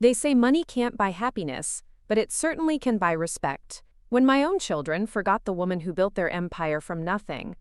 They say money can't buy happiness, but it certainly can buy respect. When my own children forgot the woman who built their empire from nothing,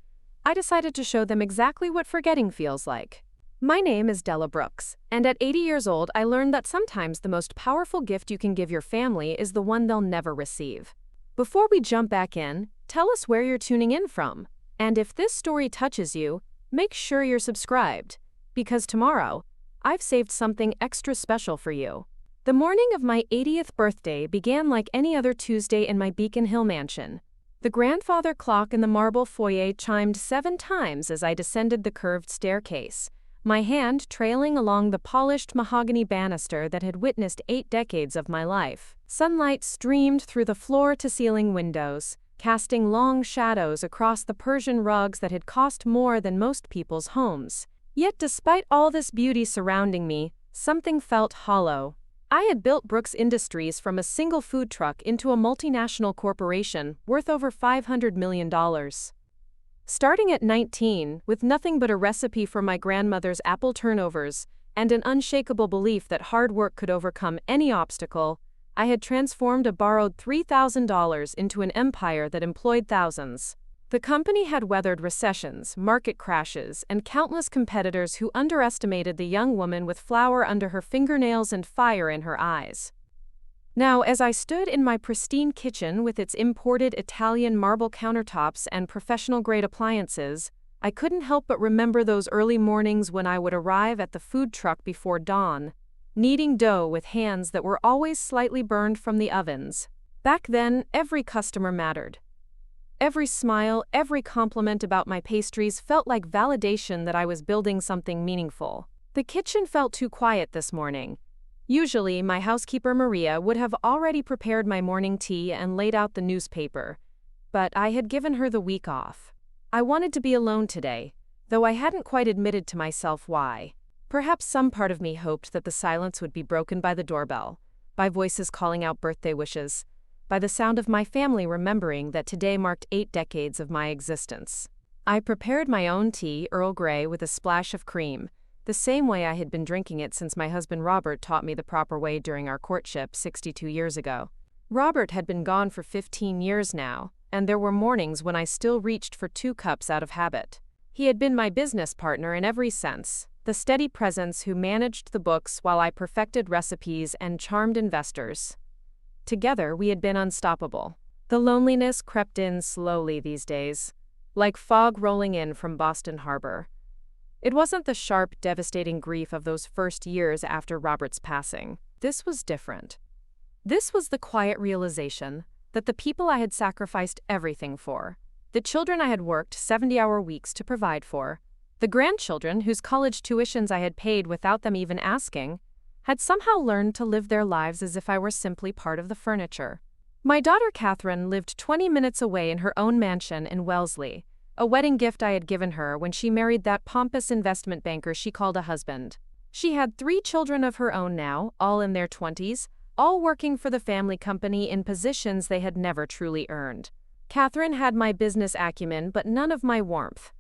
I decided to show them exactly what forgetting feels like. My name is Della Brooks, and at 80 years old I learned that sometimes the most powerful gift you can give your family is the one they'll never receive. Before we jump back in, tell us where you're tuning in from. And if this story touches you, make sure you're subscribed, because tomorrow, I've saved something extra special for you. The morning of my 80th birthday began like any other Tuesday in my Beacon Hill mansion. The grandfather clock in the marble foyer chimed 7 times as I descended the curved staircase, my hand trailing along the polished mahogany banister that had witnessed 8 decades of my life. Sunlight streamed through the floor-to-ceiling windows, casting long shadows across the Persian rugs that had cost more than most people's homes. Yet despite all this beauty surrounding me, something felt hollow. I had built Brooks Industries from a single food truck into a multinational corporation worth over $500 million. Starting at 19, with nothing but a recipe for my grandmother's apple turnovers and an unshakable belief that hard work could overcome any obstacle, I had transformed a borrowed $3,000 into an empire that employed thousands. The company had weathered recessions, market crashes, and countless competitors who underestimated the young woman with flour under her fingernails and fire in her eyes. Now, as I stood in my pristine kitchen with its imported Italian marble countertops and professional-grade appliances, I couldn't help but remember those early mornings when I would arrive at the food truck before dawn, kneading dough with hands that were always slightly burned from the ovens. Back then, every customer mattered. Every smile, every compliment about my pastries felt like validation that I was building something meaningful. The kitchen felt too quiet this morning. Usually, my housekeeper Maria would have already prepared my morning tea and laid out the newspaper, but I had given her the week off. I wanted to be alone today, though I hadn't quite admitted to myself why. Perhaps some part of me hoped that the silence would be broken by the doorbell, by voices calling out birthday wishes, by the sound of my family remembering that today marked 8 decades of my existence. I prepared my own tea, Earl Grey, with a splash of cream, the same way I had been drinking it since my husband Robert taught me the proper way during our courtship 62 years ago. Robert had been gone for 15 years now, and there were mornings when I still reached for 2 cups out of habit. He had been my business partner in every sense, the steady presence who managed the books while I perfected recipes and charmed investors. Together, we had been unstoppable. The loneliness crept in slowly these days, like fog rolling in from Boston Harbor. It wasn't the sharp, devastating grief of those first years after Robert's passing. This was different. This was the quiet realization that the people I had sacrificed everything for, the children I had worked 70-hour weeks to provide for, the grandchildren whose college tuitions I had paid without them even asking, had somehow learned to live their lives as if I were simply part of the furniture. My daughter Catherine lived 20 minutes away in her own mansion in Wellesley, a wedding gift I had given her when she married that pompous investment banker she called a husband. She had 3 children of her own now, all in their 20s, all working for the family company in positions they had never truly earned. Catherine had my business acumen but none of my warmth.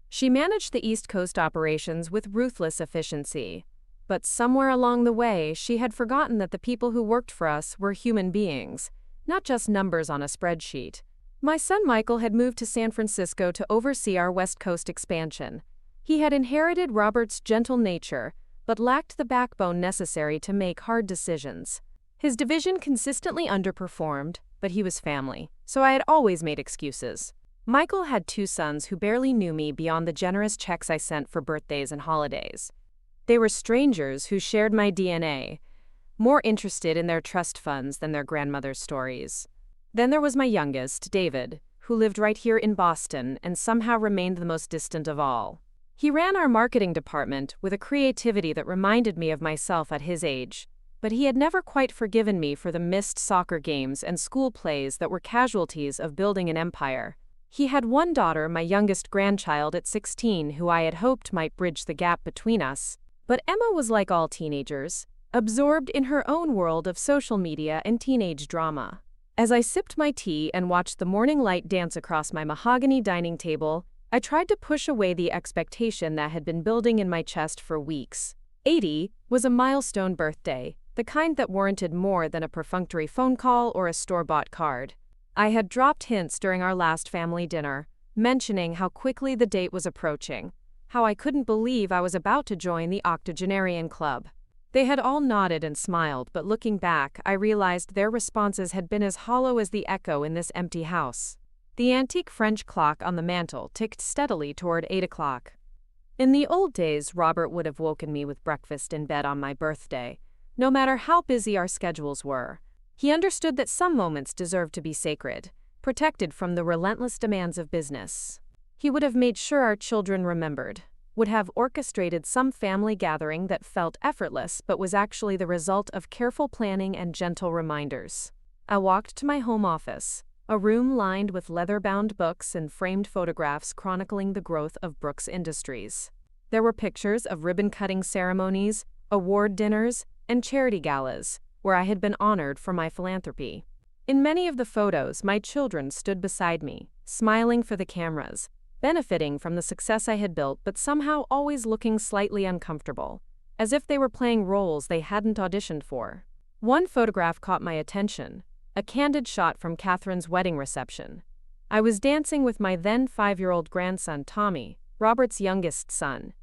She managed the East Coast operations with ruthless efficiency. But somewhere along the way, she had forgotten that the people who worked for us were human beings, not just numbers on a spreadsheet. My son Michael had moved to San Francisco to oversee our West Coast expansion. He had inherited Robert's gentle nature, but lacked the backbone necessary to make hard decisions. His division consistently underperformed, but he was family, so I had always made excuses. Michael had 2 sons who barely knew me beyond the generous checks I sent for birthdays and holidays. They were strangers who shared my DNA, more interested in their trust funds than their grandmother's stories. Then there was my youngest, David, who lived right here in Boston and somehow remained the most distant of all. He ran our marketing department with a creativity that reminded me of myself at his age, but he had never quite forgiven me for the missed soccer games and school plays that were casualties of building an empire. He had one daughter, my youngest grandchild at 16, who I had hoped might bridge the gap between us. But Emma was like all teenagers, absorbed in her own world of social media and teenage drama. As I sipped my tea and watched the morning light dance across my mahogany dining table, I tried to push away the expectation that had been building in my chest for weeks. 80 was a milestone birthday, the kind that warranted more than a perfunctory phone call or a store-bought card. I had dropped hints during our last family dinner, mentioning how quickly the date was approaching, how I couldn't believe I was about to join the octogenarian club. They had all nodded and smiled, but looking back, I realized their responses had been as hollow as the echo in this empty house. The antique French clock on the mantel ticked steadily toward 8 o'clock. In the old days, Robert would have woken me with breakfast in bed on my birthday, no matter how busy our schedules were. He understood that some moments deserved to be sacred, protected from the relentless demands of business. He would have made sure our children remembered, would have orchestrated some family gathering that felt effortless but was actually the result of careful planning and gentle reminders. I walked to my home office, a room lined with leather-bound books and framed photographs chronicling the growth of Brooks Industries. There were pictures of ribbon-cutting ceremonies, award dinners, and charity galas, where I had been honored for my philanthropy. In many of the photos, my children stood beside me, smiling for the cameras, benefiting from the success I had built but somehow always looking slightly uncomfortable, as if they were playing roles they hadn't auditioned for. One photograph caught my attention, a candid shot from Catherine's wedding reception. I was dancing with my then 5-year-old grandson Tommy, Robert's youngest son.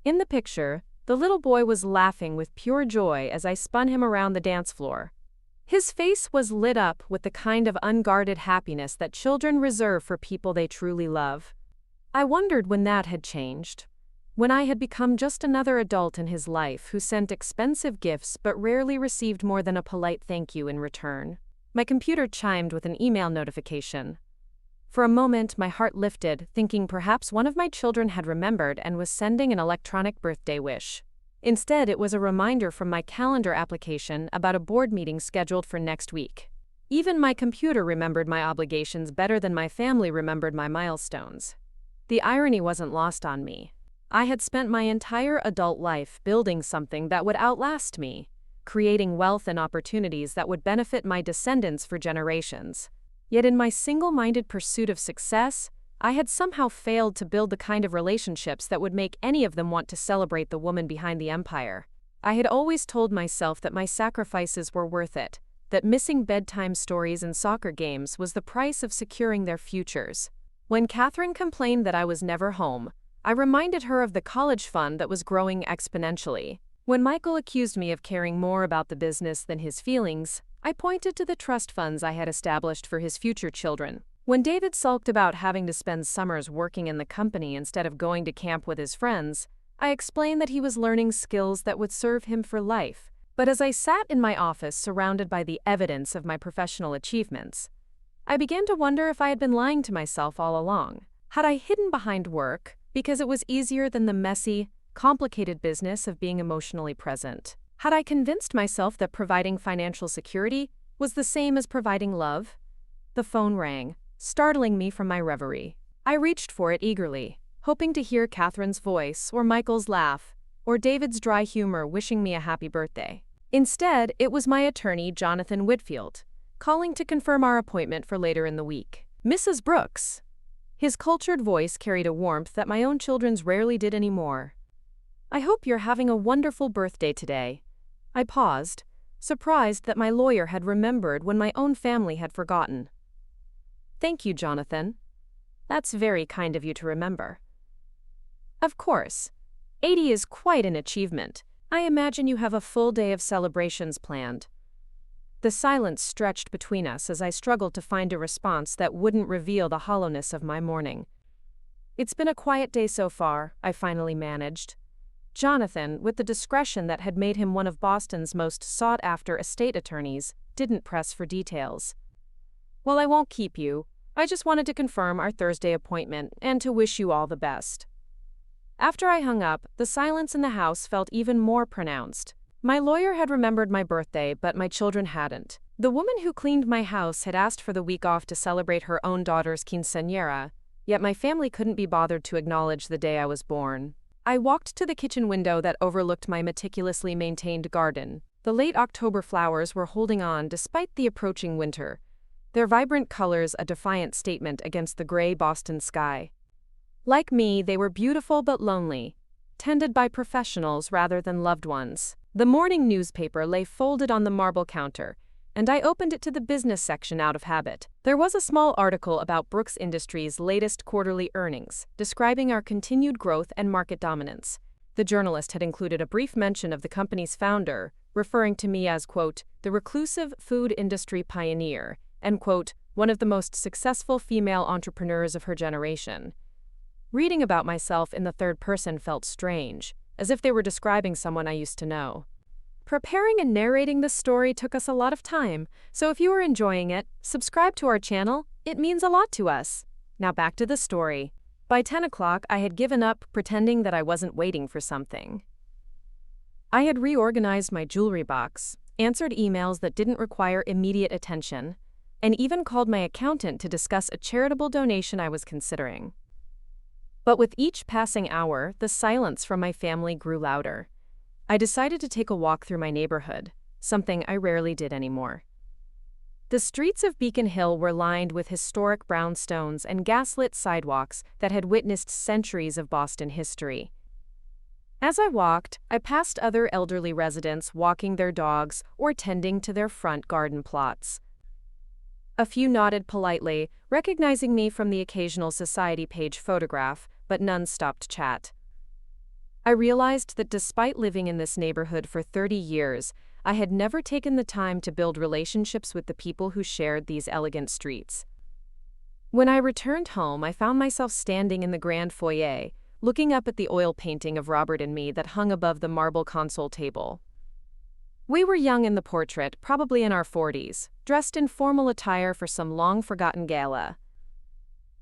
In the picture, the little boy was laughing with pure joy as I spun him around the dance floor. His face was lit up with the kind of unguarded happiness that children reserve for people they truly love. I wondered when that had changed, when I had become just another adult in his life who sent expensive gifts but rarely received more than a polite thank you in return. My computer chimed with an email notification. For a moment, my heart lifted, thinking perhaps one of my children had remembered and was sending an electronic birthday wish. Instead, it was a reminder from my calendar application about a board meeting scheduled for next week. Even my computer remembered my obligations better than my family remembered my milestones. The irony wasn't lost on me. I had spent my entire adult life building something that would outlast me, creating wealth and opportunities that would benefit my descendants for generations. Yet in my single-minded pursuit of success, I had somehow failed to build the kind of relationships that would make any of them want to celebrate the woman behind the empire. I had always told myself that my sacrifices were worth it, that missing bedtime stories and soccer games was the price of securing their futures. When Catherine complained that I was never home, I reminded her of the college fund that was growing exponentially. When Michael accused me of caring more about the business than his feelings, I pointed to the trust funds I had established for his future children. When David sulked about having to spend summers working in the company instead of going to camp with his friends, I explained that he was learning skills that would serve him for life. But as I sat in my office surrounded by the evidence of my professional achievements, I began to wonder if I had been lying to myself all along. Had I hidden behind work because it was easier than the messy, complicated business of being emotionally present? Had I convinced myself that providing financial security was the same as providing love? The phone rang, startling me from my reverie. I reached for it eagerly, hoping to hear Catherine's voice, or Michael's laugh, or David's dry humor wishing me a happy birthday. Instead, it was my attorney, Jonathan Whitfield, calling to confirm our appointment for later in the week. Mrs. Brooks. His cultured voice carried a warmth that my own children's rarely did anymore. I hope you're having a wonderful birthday today. I paused, surprised that my lawyer had remembered when my own family had forgotten. Thank you, Jonathan. That's very kind of you to remember. Of course. 80 is quite an achievement. I imagine you have a full day of celebrations planned. The silence stretched between us as I struggled to find a response that wouldn't reveal the hollowness of my morning. It's been a quiet day so far, I finally managed. Jonathan, with the discretion that had made him one of Boston's most sought-after estate attorneys, didn't press for details. Well, I won't keep you. I just wanted to confirm our Thursday appointment and to wish you all the best. After I hung up, the silence in the house felt even more pronounced. My lawyer had remembered my birthday, but my children hadn't. The woman who cleaned my house had asked for the week off to celebrate her own daughter's quinceañera, yet my family couldn't be bothered to acknowledge the day I was born. I walked to the kitchen window that overlooked my meticulously maintained garden. The late October flowers were holding on despite the approaching winter, their vibrant colors a defiant statement against the gray Boston sky. Like me, they were beautiful but lonely, tended by professionals rather than loved ones. The morning newspaper lay folded on the marble counter, and I opened it to the business section out of habit. There was a small article about Brooks Industries' latest quarterly earnings, describing our continued growth and market dominance. The journalist had included a brief mention of the company's founder, referring to me as, quote, the reclusive food industry pioneer, and, quote, one of the most successful female entrepreneurs of her generation. Reading about myself in the third person felt strange, as if they were describing someone I used to know. Preparing and narrating this story took us a lot of time, so if you are enjoying it, subscribe to our channel. It means a lot to us. Now back to the story. By 10 o'clock, I had given up pretending that I wasn't waiting for something. I had reorganized my jewelry box, answered emails that didn't require immediate attention, and even called my accountant to discuss a charitable donation I was considering. But with each passing hour, the silence from my family grew louder. I decided to take a walk through my neighborhood, something I rarely did anymore. The streets of Beacon Hill were lined with historic brownstones and gaslit sidewalks that had witnessed centuries of Boston history. As I walked, I passed other elderly residents walking their dogs or tending to their front garden plots. A few nodded politely, recognizing me from the occasional society page photograph, but none stopped chat. I realized that despite living in this neighborhood for 30 years, I had never taken the time to build relationships with the people who shared these elegant streets. When I returned home, I found myself standing in the grand foyer, looking up at the oil painting of Robert and me that hung above the marble console table. We were young in the portrait, probably in our 40s, dressed in formal attire for some long-forgotten gala.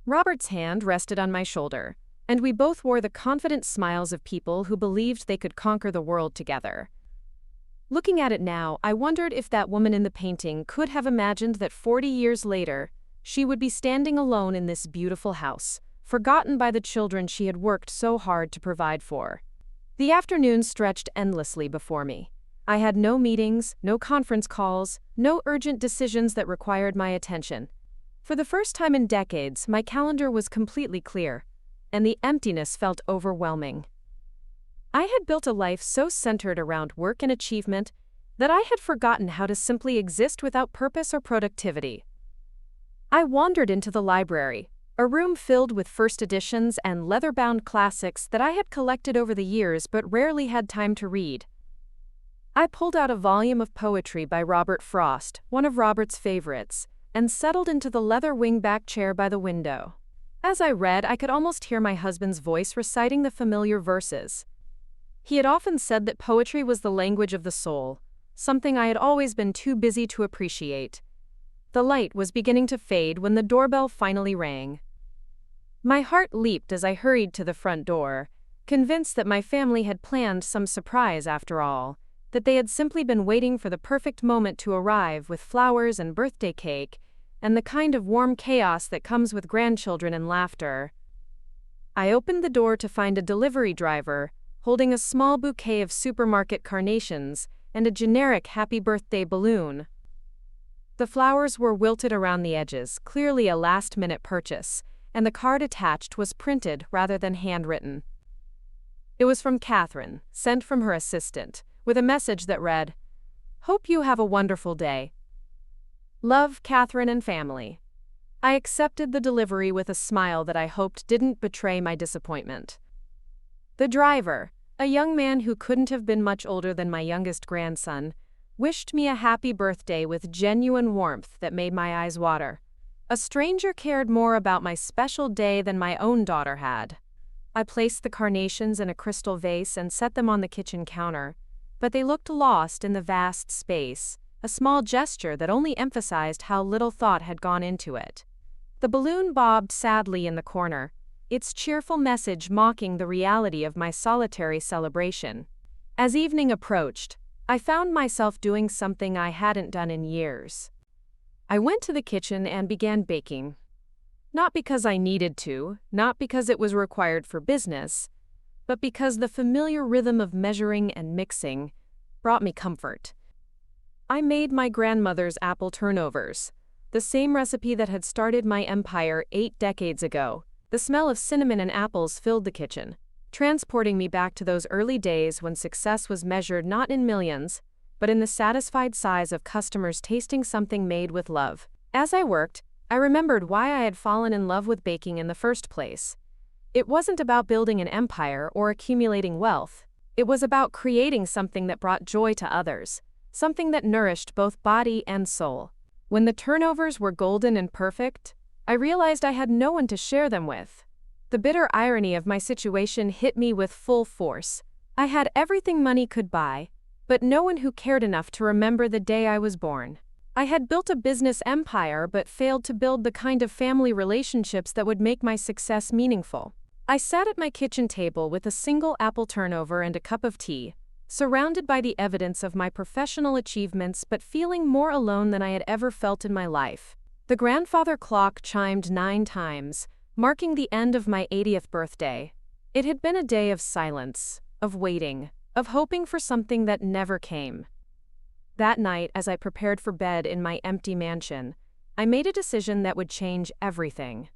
Robert's hand rested on my shoulder, and we both wore the confident smiles of people who believed they could conquer the world together. Looking at it now, I wondered if that woman in the painting could have imagined that 40 years later, she would be standing alone in this beautiful house, forgotten by the children she had worked so hard to provide for. The afternoon stretched endlessly before me. I had no meetings, no conference calls, no urgent decisions that required my attention. For the first time in decades, my calendar was completely clear, and the emptiness felt overwhelming. I had built a life so centered around work and achievement that I had forgotten how to simply exist without purpose or productivity. I wandered into the library, a room filled with first editions and leather-bound classics that I had collected over the years but rarely had time to read. I pulled out a volume of poetry by Robert Frost, one of Robert's favorites, and settled into the leather wingback chair by the window. As I read, I could almost hear my husband's voice reciting the familiar verses. He had often said that poetry was the language of the soul, something I had always been too busy to appreciate. The light was beginning to fade when the doorbell finally rang. My heart leaped as I hurried to the front door, convinced that my family had planned some surprise after all, that they had simply been waiting for the perfect moment to arrive with flowers and birthday cake, and the kind of warm chaos that comes with grandchildren and laughter. I opened the door to find a delivery driver, holding a small bouquet of supermarket carnations and a generic happy birthday balloon. The flowers were wilted around the edges, clearly a last-minute purchase, and the card attached was printed rather than handwritten. It was from Catherine, sent from her assistant, with a message that read, "Hope you have a wonderful day. Love, Catherine and family." I accepted the delivery with a smile that I hoped didn't betray my disappointment. The driver, a young man who couldn't have been much older than my youngest grandson, wished me a happy birthday with genuine warmth that made my eyes water. A stranger cared more about my special day than my own daughter had. I placed the carnations in a crystal vase and set them on the kitchen counter, but they looked lost in the vast space, a small gesture that only emphasized how little thought had gone into it. The balloon bobbed sadly in the corner, its cheerful message mocking the reality of my solitary celebration. As evening approached, I found myself doing something I hadn't done in years. I went to the kitchen and began baking. Not because I needed to, not because it was required for business, but because the familiar rhythm of measuring and mixing brought me comfort. I made my grandmother's apple turnovers, the same recipe that had started my empire 8 decades ago. The smell of cinnamon and apples filled the kitchen, transporting me back to those early days when success was measured not in millions, but in the satisfied sighs of customers tasting something made with love. As I worked, I remembered why I had fallen in love with baking in the first place. It wasn't about building an empire or accumulating wealth. It was about creating something that brought joy to others, something that nourished both body and soul. When the turnovers were golden and perfect, I realized I had no one to share them with. The bitter irony of my situation hit me with full force. I had everything money could buy, but no one who cared enough to remember the day I was born. I had built a business empire but failed to build the kind of family relationships that would make my success meaningful. I sat at my kitchen table with a single apple turnover and a cup of tea, surrounded by the evidence of my professional achievements but feeling more alone than I had ever felt in my life. The grandfather clock chimed 9 times, marking the end of my 80th birthday. It had been a day of silence, of waiting, of hoping for something that never came. That night, as I prepared for bed in my empty mansion, I made a decision that would change everything.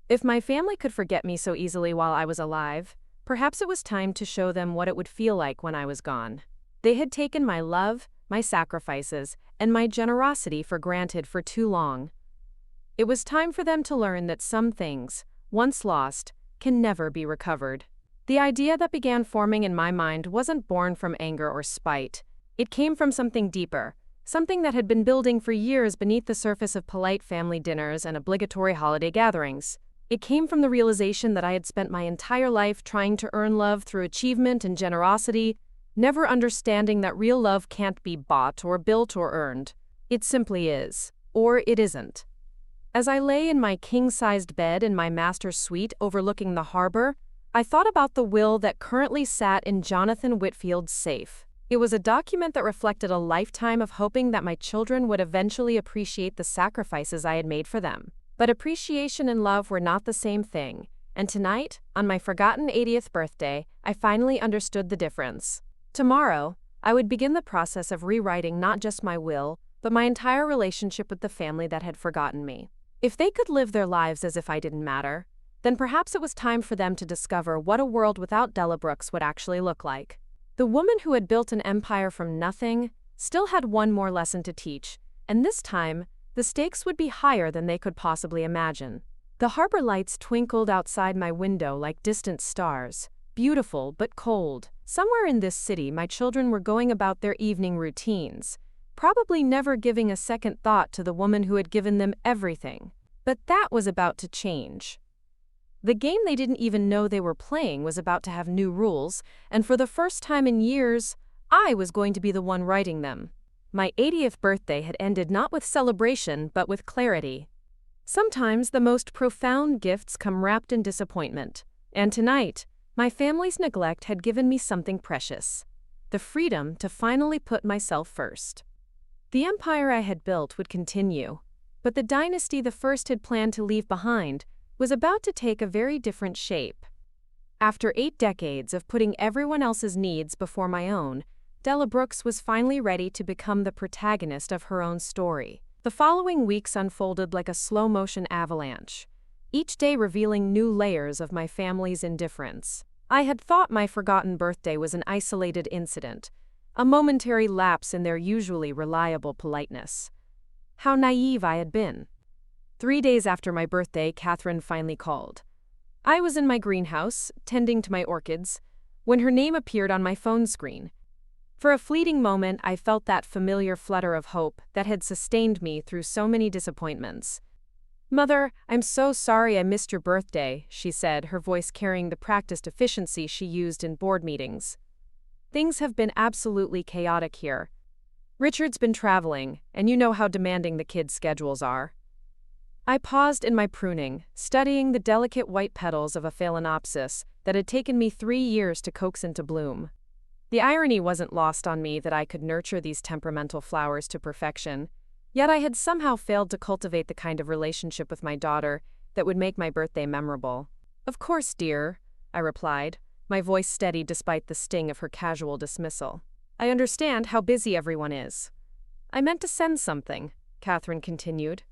If my family could forget me so easily while I was alive, perhaps it was time to show them what it would feel like when I was gone. They had taken my love, my sacrifices, and my generosity for granted for too long. It was time for them to learn that some things, once lost, can never be recovered. The idea that began forming in my mind wasn't born from anger or spite. It came from something deeper, something that had been building for years beneath the surface of polite family dinners and obligatory holiday gatherings. It came from the realization that I had spent my entire life trying to earn love through achievement and generosity, never understanding that real love can't be bought or built or earned. It simply is, or it isn't. As I lay in my king-sized bed in my master's suite overlooking the harbor, I thought about the will that currently sat in Jonathan Whitfield's safe. It was a document that reflected a lifetime of hoping that my children would eventually appreciate the sacrifices I had made for them. But appreciation and love were not the same thing, and tonight, on my forgotten 80th birthday, I finally understood the difference. Tomorrow, I would begin the process of rewriting not just my will, but my entire relationship with the family that had forgotten me. If they could live their lives as if I didn't matter, then perhaps it was time for them to discover what a world without Della Brooks would actually look like. The woman who had built an empire from nothing still had one more lesson to teach, and this time, the stakes would be higher than they could possibly imagine. The harbor lights twinkled outside my window like distant stars, beautiful but cold. Somewhere in this city, my children were going about their evening routines, probably never giving a second thought to the woman who had given them everything. But that was about to change. The game they didn't even know they were playing was about to have new rules, and for the first time in years, I was going to be the one writing them. My 80th birthday had ended not with celebration, but with clarity. Sometimes the most profound gifts come wrapped in disappointment, and tonight, my family's neglect had given me something precious: the freedom to finally put myself first. The empire I had built would continue, but the dynasty the first had planned to leave behind was about to take a very different shape. After 8 decades of putting everyone else's needs before my own, Della Brooks was finally ready to become the protagonist of her own story. The following weeks unfolded like a slow-motion avalanche, each day revealing new layers of my family's indifference. I had thought my forgotten birthday was an isolated incident, a momentary lapse in their usually reliable politeness. How naive I had been. 3 days after my birthday, Catherine finally called. I was in my greenhouse, tending to my orchids, when her name appeared on my phone screen. For a fleeting moment, I felt that familiar flutter of hope that had sustained me through so many disappointments. "Mother, I'm so sorry I missed your birthday," she said, her voice carrying the practiced efficiency she used in board meetings. "Things have been absolutely chaotic here. Richard's been traveling, and you know how demanding the kids' schedules are." I paused in my pruning, studying the delicate white petals of a phalaenopsis that had taken me 3 years to coax into bloom. The irony wasn't lost on me that I could nurture these temperamental flowers to perfection, yet I had somehow failed to cultivate the kind of relationship with my daughter that would make my birthday memorable. "Of course, dear," I replied, my voice steady despite the sting of her casual dismissal. "I understand how busy everyone is." "I meant to send something," Catherine continued,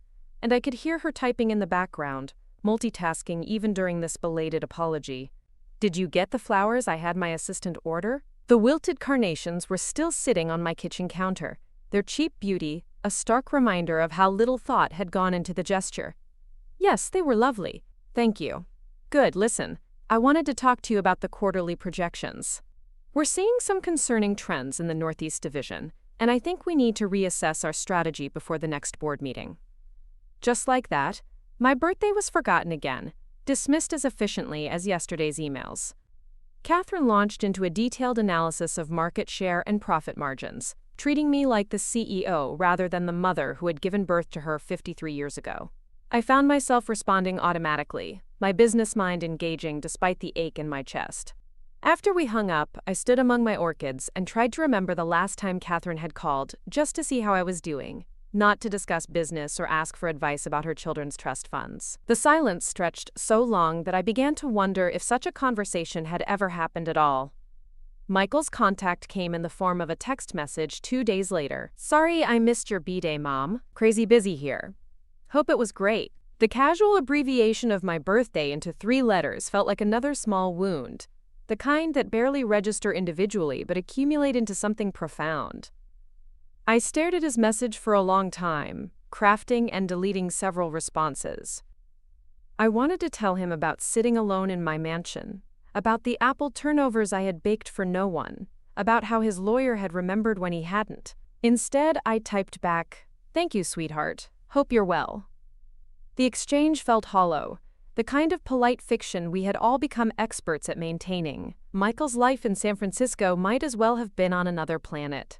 and I could hear her typing in the background, multitasking even during this belated apology. Did you get the flowers I had my assistant order? The wilted carnations were still sitting on my kitchen counter, their cheap beauty a stark reminder of how little thought had gone into the gesture. Yes, they were lovely. Thank you. Good, listen. I wanted to talk to you about the quarterly projections. We're seeing some concerning trends in the Northeast Division, and I think we need to reassess our strategy before the next board meeting. Just like that, my birthday was forgotten again, dismissed as efficiently as yesterday's emails. Catherine launched into a detailed analysis of market share and profit margins, treating me like the CEO rather than the mother who had given birth to her 53 years ago. I found myself responding automatically, my business mind engaging despite the ache in my chest. After we hung up, I stood among my orchids and tried to remember the last time Catherine had called just to see how I was doing, not to discuss business or ask for advice about her children's trust funds. The silence stretched so long that I began to wonder if such a conversation had ever happened at all. Michael's contact came in the form of a text message 2 days later. Sorry I missed your B-Day, Mom. Crazy busy here. Hope it was great. The casual abbreviation of my birthday into 3 letters felt like another small wound, the kind that barely register individually but accumulate into something profound. I stared at his message for a long time, crafting and deleting several responses. I wanted to tell him about sitting alone in my mansion, about the apple turnovers I had baked for no one, about how his lawyer had remembered when he hadn't. Instead, I typed back, "Thank you, sweetheart. Hope you're well." The exchange felt hollow, the kind of polite fiction we had all become experts at maintaining. Michael's life in San Francisco might as well have been on another planet.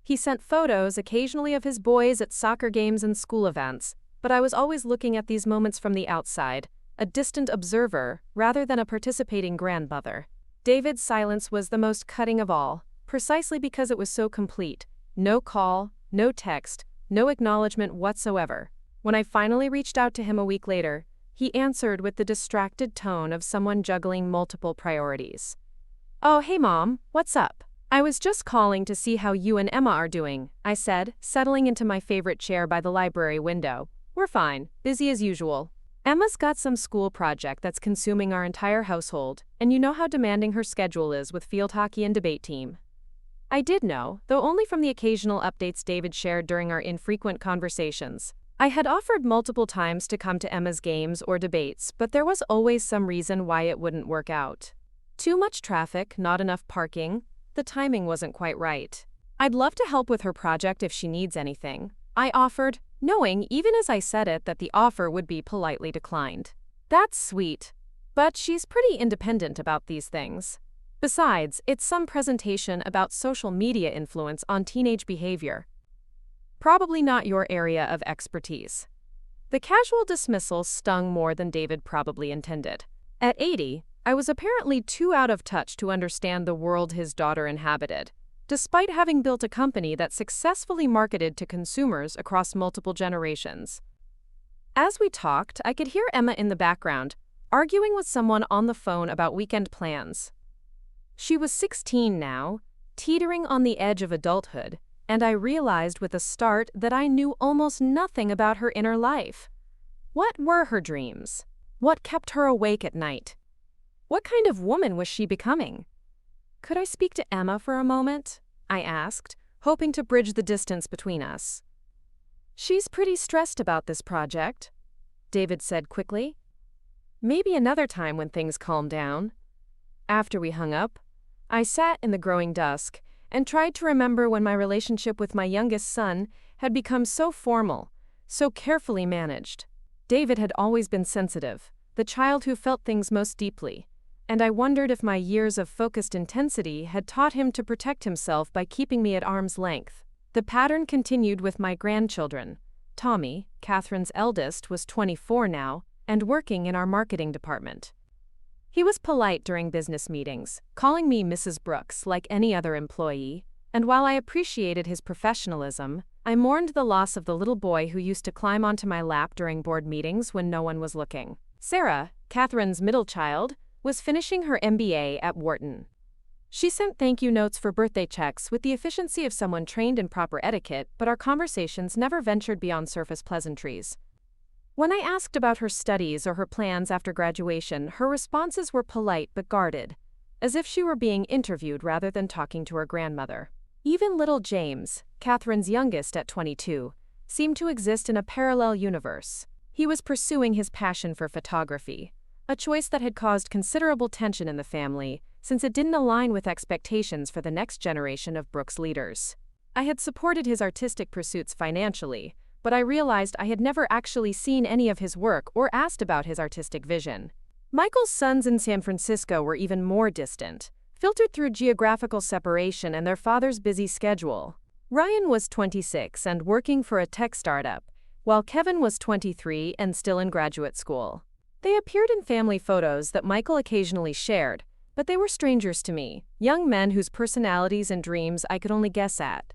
He sent photos occasionally of his boys at soccer games and school events, but I was always looking at these moments from the outside, a distant observer rather than a participating grandmother. David's silence was the most cutting of all, precisely because it was so complete. No call, no text, no acknowledgement whatsoever. When I finally reached out to him a week later, he answered with the distracted tone of someone juggling multiple priorities. "Oh, hey Mom, what's up? I was just calling to see how you and Emma are doing," I said, settling into my favorite chair by the library window. "We're fine, busy as usual. Emma's got some school project that's consuming our entire household, and you know how demanding her schedule is with field hockey and debate team." I did know, though only from the occasional updates David shared during our infrequent conversations. I had offered multiple times to come to Emma's games or debates, but there was always some reason why it wouldn't work out. Too much traffic, not enough parking. The timing wasn't quite right. "I'd love to help with her project if she needs anything," I offered, knowing even as I said it that the offer would be politely declined. That's sweet, but she's pretty independent about these things. Besides, it's some presentation about social media influence on teenage behavior. Probably not your area of expertise. The casual dismissal stung more than David probably intended. At 80, I was apparently too out of touch to understand the world his daughter inhabited, despite having built a company that successfully marketed to consumers across multiple generations. As we talked, I could hear Emma in the background, arguing with someone on the phone about weekend plans. She was 16 now, teetering on the edge of adulthood, and I realized with a start that I knew almost nothing about her inner life. What were her dreams? What kept her awake at night? What kind of woman was she becoming? "Could I speak to Emma for a moment?" I asked, hoping to bridge the distance between us. "She's pretty stressed about this project," David said quickly. "Maybe another time when things calm down." After we hung up, I sat in the growing dusk and tried to remember when my relationship with my youngest son had become so formal, so carefully managed. David had always been sensitive, the child who felt things most deeply, and I wondered if my years of focused intensity had taught him to protect himself by keeping me at arm's length. The pattern continued with my grandchildren. Tommy, Catherine's eldest, was 24 now, and working in our marketing department. He was polite during business meetings, calling me Mrs. Brooks like any other employee, and while I appreciated his professionalism, I mourned the loss of the little boy who used to climb onto my lap during board meetings when no one was looking. Sarah, Catherine's middle child, was finishing her MBA at Wharton. She sent thank you notes for birthday checks with the efficiency of someone trained in proper etiquette, but our conversations never ventured beyond surface pleasantries. When I asked about her studies or her plans after graduation, her responses were polite but guarded, as if she were being interviewed rather than talking to her grandmother. Even little James, Catherine's youngest at 22, seemed to exist in a parallel universe. He was pursuing his passion for photography, a choice that had caused considerable tension in the family, since it didn't align with expectations for the next generation of Brooks leaders. I had supported his artistic pursuits financially, but I realized I had never actually seen any of his work or asked about his artistic vision. Michael's sons in San Francisco were even more distant, filtered through geographical separation and their father's busy schedule. Ryan was 26 and working for a tech startup, while Kevin was 23 and still in graduate school. They appeared in family photos that Michael occasionally shared, but they were strangers to me, young men whose personalities and dreams I could only guess at.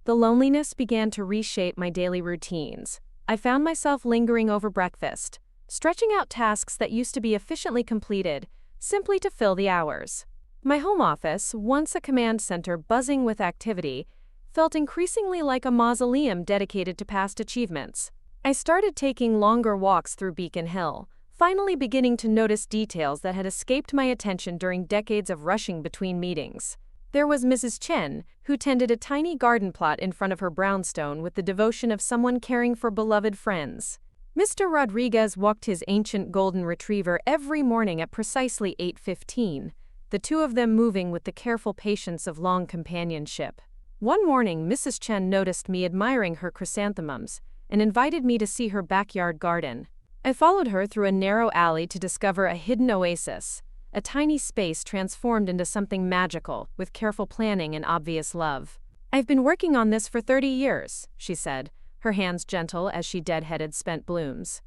The loneliness began to reshape my daily routines. I found myself lingering over breakfast, stretching out tasks that used to be efficiently completed, simply to fill the hours. My home office, once a command center buzzing with activity, felt increasingly like a mausoleum dedicated to past achievements. I started taking longer walks through Beacon Hill, finally beginning to notice details that had escaped my attention during decades of rushing between meetings. There was Mrs. Chen, who tended a tiny garden plot in front of her brownstone with the devotion of someone caring for beloved friends. Mr. Rodriguez walked his ancient golden retriever every morning at precisely 8:15, the two of them moving with the careful patience of long companionship. One morning, Mrs. Chen noticed me admiring her chrysanthemums and invited me to see her backyard garden. I followed her through a narrow alley to discover a hidden oasis, a tiny space transformed into something magical with careful planning and obvious love. "I've been working on this for 30 years, she said, her hands gentle as she deadheaded spent blooms.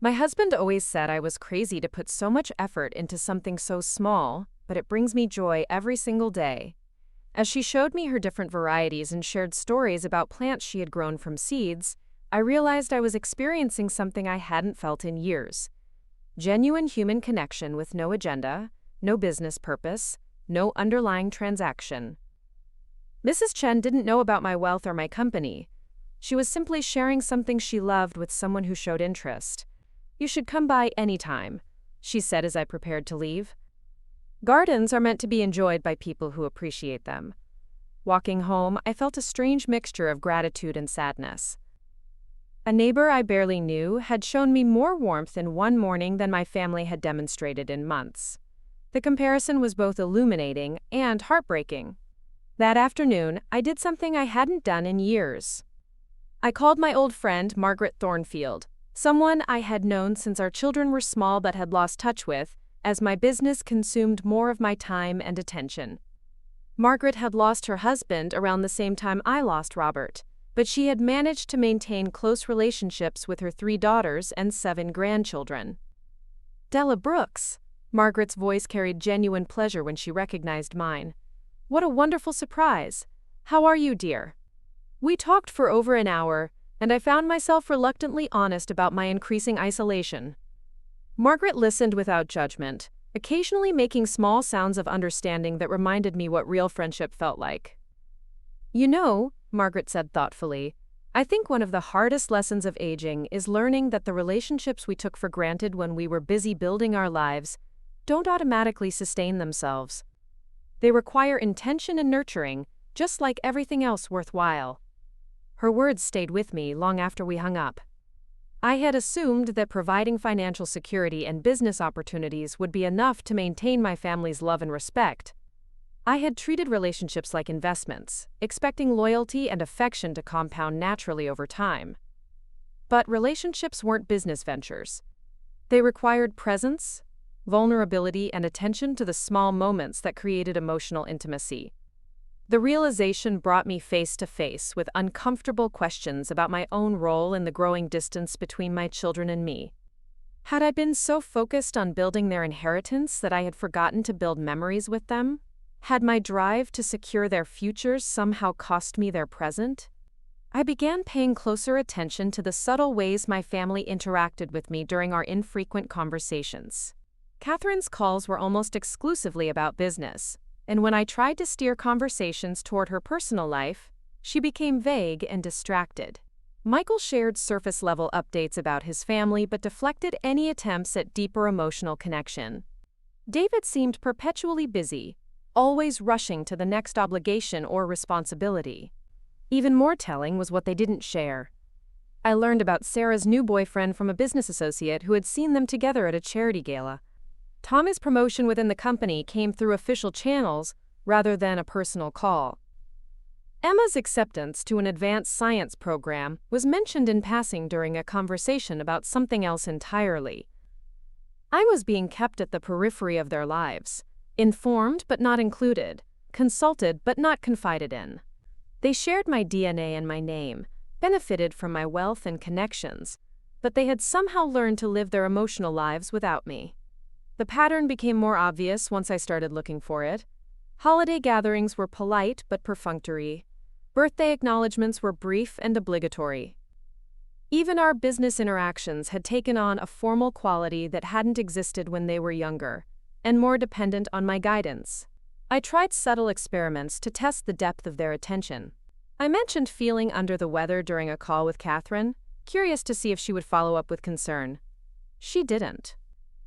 "My husband always said I was crazy to put so much effort into something so small, but it brings me joy every single day." As she showed me her different varieties and shared stories about plants she had grown from seeds, I realized I was experiencing something I hadn't felt in years. Genuine human connection with no agenda, no business purpose, no underlying transaction. Mrs. Chen didn't know about my wealth or my company. She was simply sharing something she loved with someone who showed interest. "You should come by anytime," she said as I prepared to leave. Gardens are meant to be enjoyed by people who appreciate them. Walking home, I felt a strange mixture of gratitude and sadness. A neighbor I barely knew had shown me more warmth in one morning than my family had demonstrated in months. The comparison was both illuminating and heartbreaking. That afternoon, I did something I hadn't done in years. I called my old friend Margaret Thornfield, someone I had known since our children were small but had lost touch with, as my business consumed more of my time and attention. Margaret had lost her husband around the same time I lost Robert, but she had managed to maintain close relationships with her 3 daughters and 7 grandchildren. "Della Brooks," Margaret's voice carried genuine pleasure when she recognized mine. "What a wonderful surprise. How are you, dear?" We talked for over an hour, and I found myself reluctantly honest about my increasing isolation. Margaret listened without judgment, occasionally making small sounds of understanding that reminded me what real friendship felt like. "You know," Margaret said thoughtfully, "I think one of the hardest lessons of aging is learning that the relationships we took for granted when we were busy building our lives don't automatically sustain themselves. They require intention and nurturing, just like everything else worthwhile." Her words stayed with me long after we hung up. I had assumed that providing financial security and business opportunities would be enough to maintain my family's love and respect. I had treated relationships like investments, expecting loyalty and affection to compound naturally over time. But relationships weren't business ventures. They required presence, vulnerability, and attention to the small moments that created emotional intimacy. The realization brought me face to face with uncomfortable questions about my own role in the growing distance between my children and me. Had I been so focused on building their inheritance that I had forgotten to build memories with them? Had my drive to secure their futures somehow cost me their present? I began paying closer attention to the subtle ways my family interacted with me during our infrequent conversations. Catherine's calls were almost exclusively about business, and when I tried to steer conversations toward her personal life, she became vague and distracted. Michael shared surface-level updates about his family but deflected any attempts at deeper emotional connection. David seemed perpetually busy, always rushing to the next obligation or responsibility. Even more telling was what they didn't share. I learned about Sarah's new boyfriend from a business associate who had seen them together at a charity gala. Tommy's promotion within the company came through official channels rather than a personal call. Emma's acceptance to an advanced science program was mentioned in passing during a conversation about something else entirely. I was being kept at the periphery of their lives, informed but not included, consulted but not confided in. They shared my DNA and my name, benefited from my wealth and connections, but they had somehow learned to live their emotional lives without me. The pattern became more obvious once I started looking for it. Holiday gatherings were polite but perfunctory. Birthday acknowledgments were brief and obligatory. Even our business interactions had taken on a formal quality that hadn't existed when they were younger, and more dependent on my guidance. I tried subtle experiments to test the depth of their attention. I mentioned feeling under the weather during a call with Catherine, curious to see if she would follow up with concern. She didn't.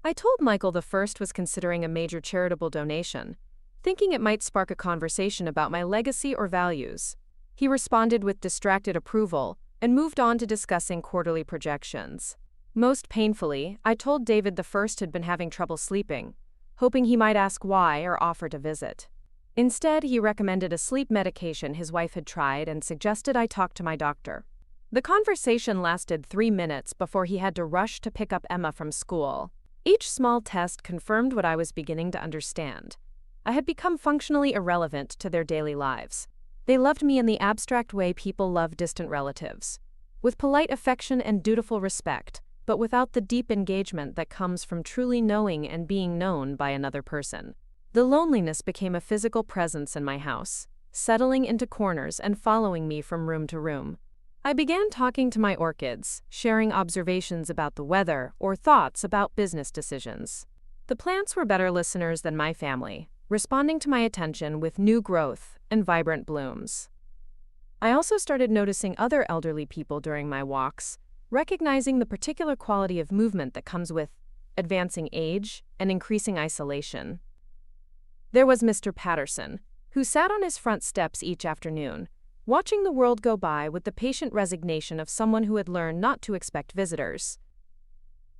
I told Michael the first was considering a major charitable donation, thinking it might spark a conversation about my legacy or values. He responded with distracted approval and moved on to discussing quarterly projections. Most painfully, I told David the first had been having trouble sleeping, hoping he might ask why or offer to visit. Instead, he recommended a sleep medication his wife had tried and suggested I talk to my doctor. The conversation lasted 3 minutes before he had to rush to pick up Emma from school. Each small test confirmed what I was beginning to understand. I had become functionally irrelevant to their daily lives. They loved me in the abstract way people love distant relatives, with polite affection and dutiful respect, but without the deep engagement that comes from truly knowing and being known by another person. The loneliness became a physical presence in my house, settling into corners and following me from room to room. I began talking to my orchids, sharing observations about the weather or thoughts about business decisions. The plants were better listeners than my family, responding to my attention with new growth and vibrant blooms. I also started noticing other elderly people during my walks, recognizing the particular quality of movement that comes with advancing age and increasing isolation. There was Mr. Patterson, who sat on his front steps each afternoon, watching the world go by with the patient resignation of someone who had learned not to expect visitors.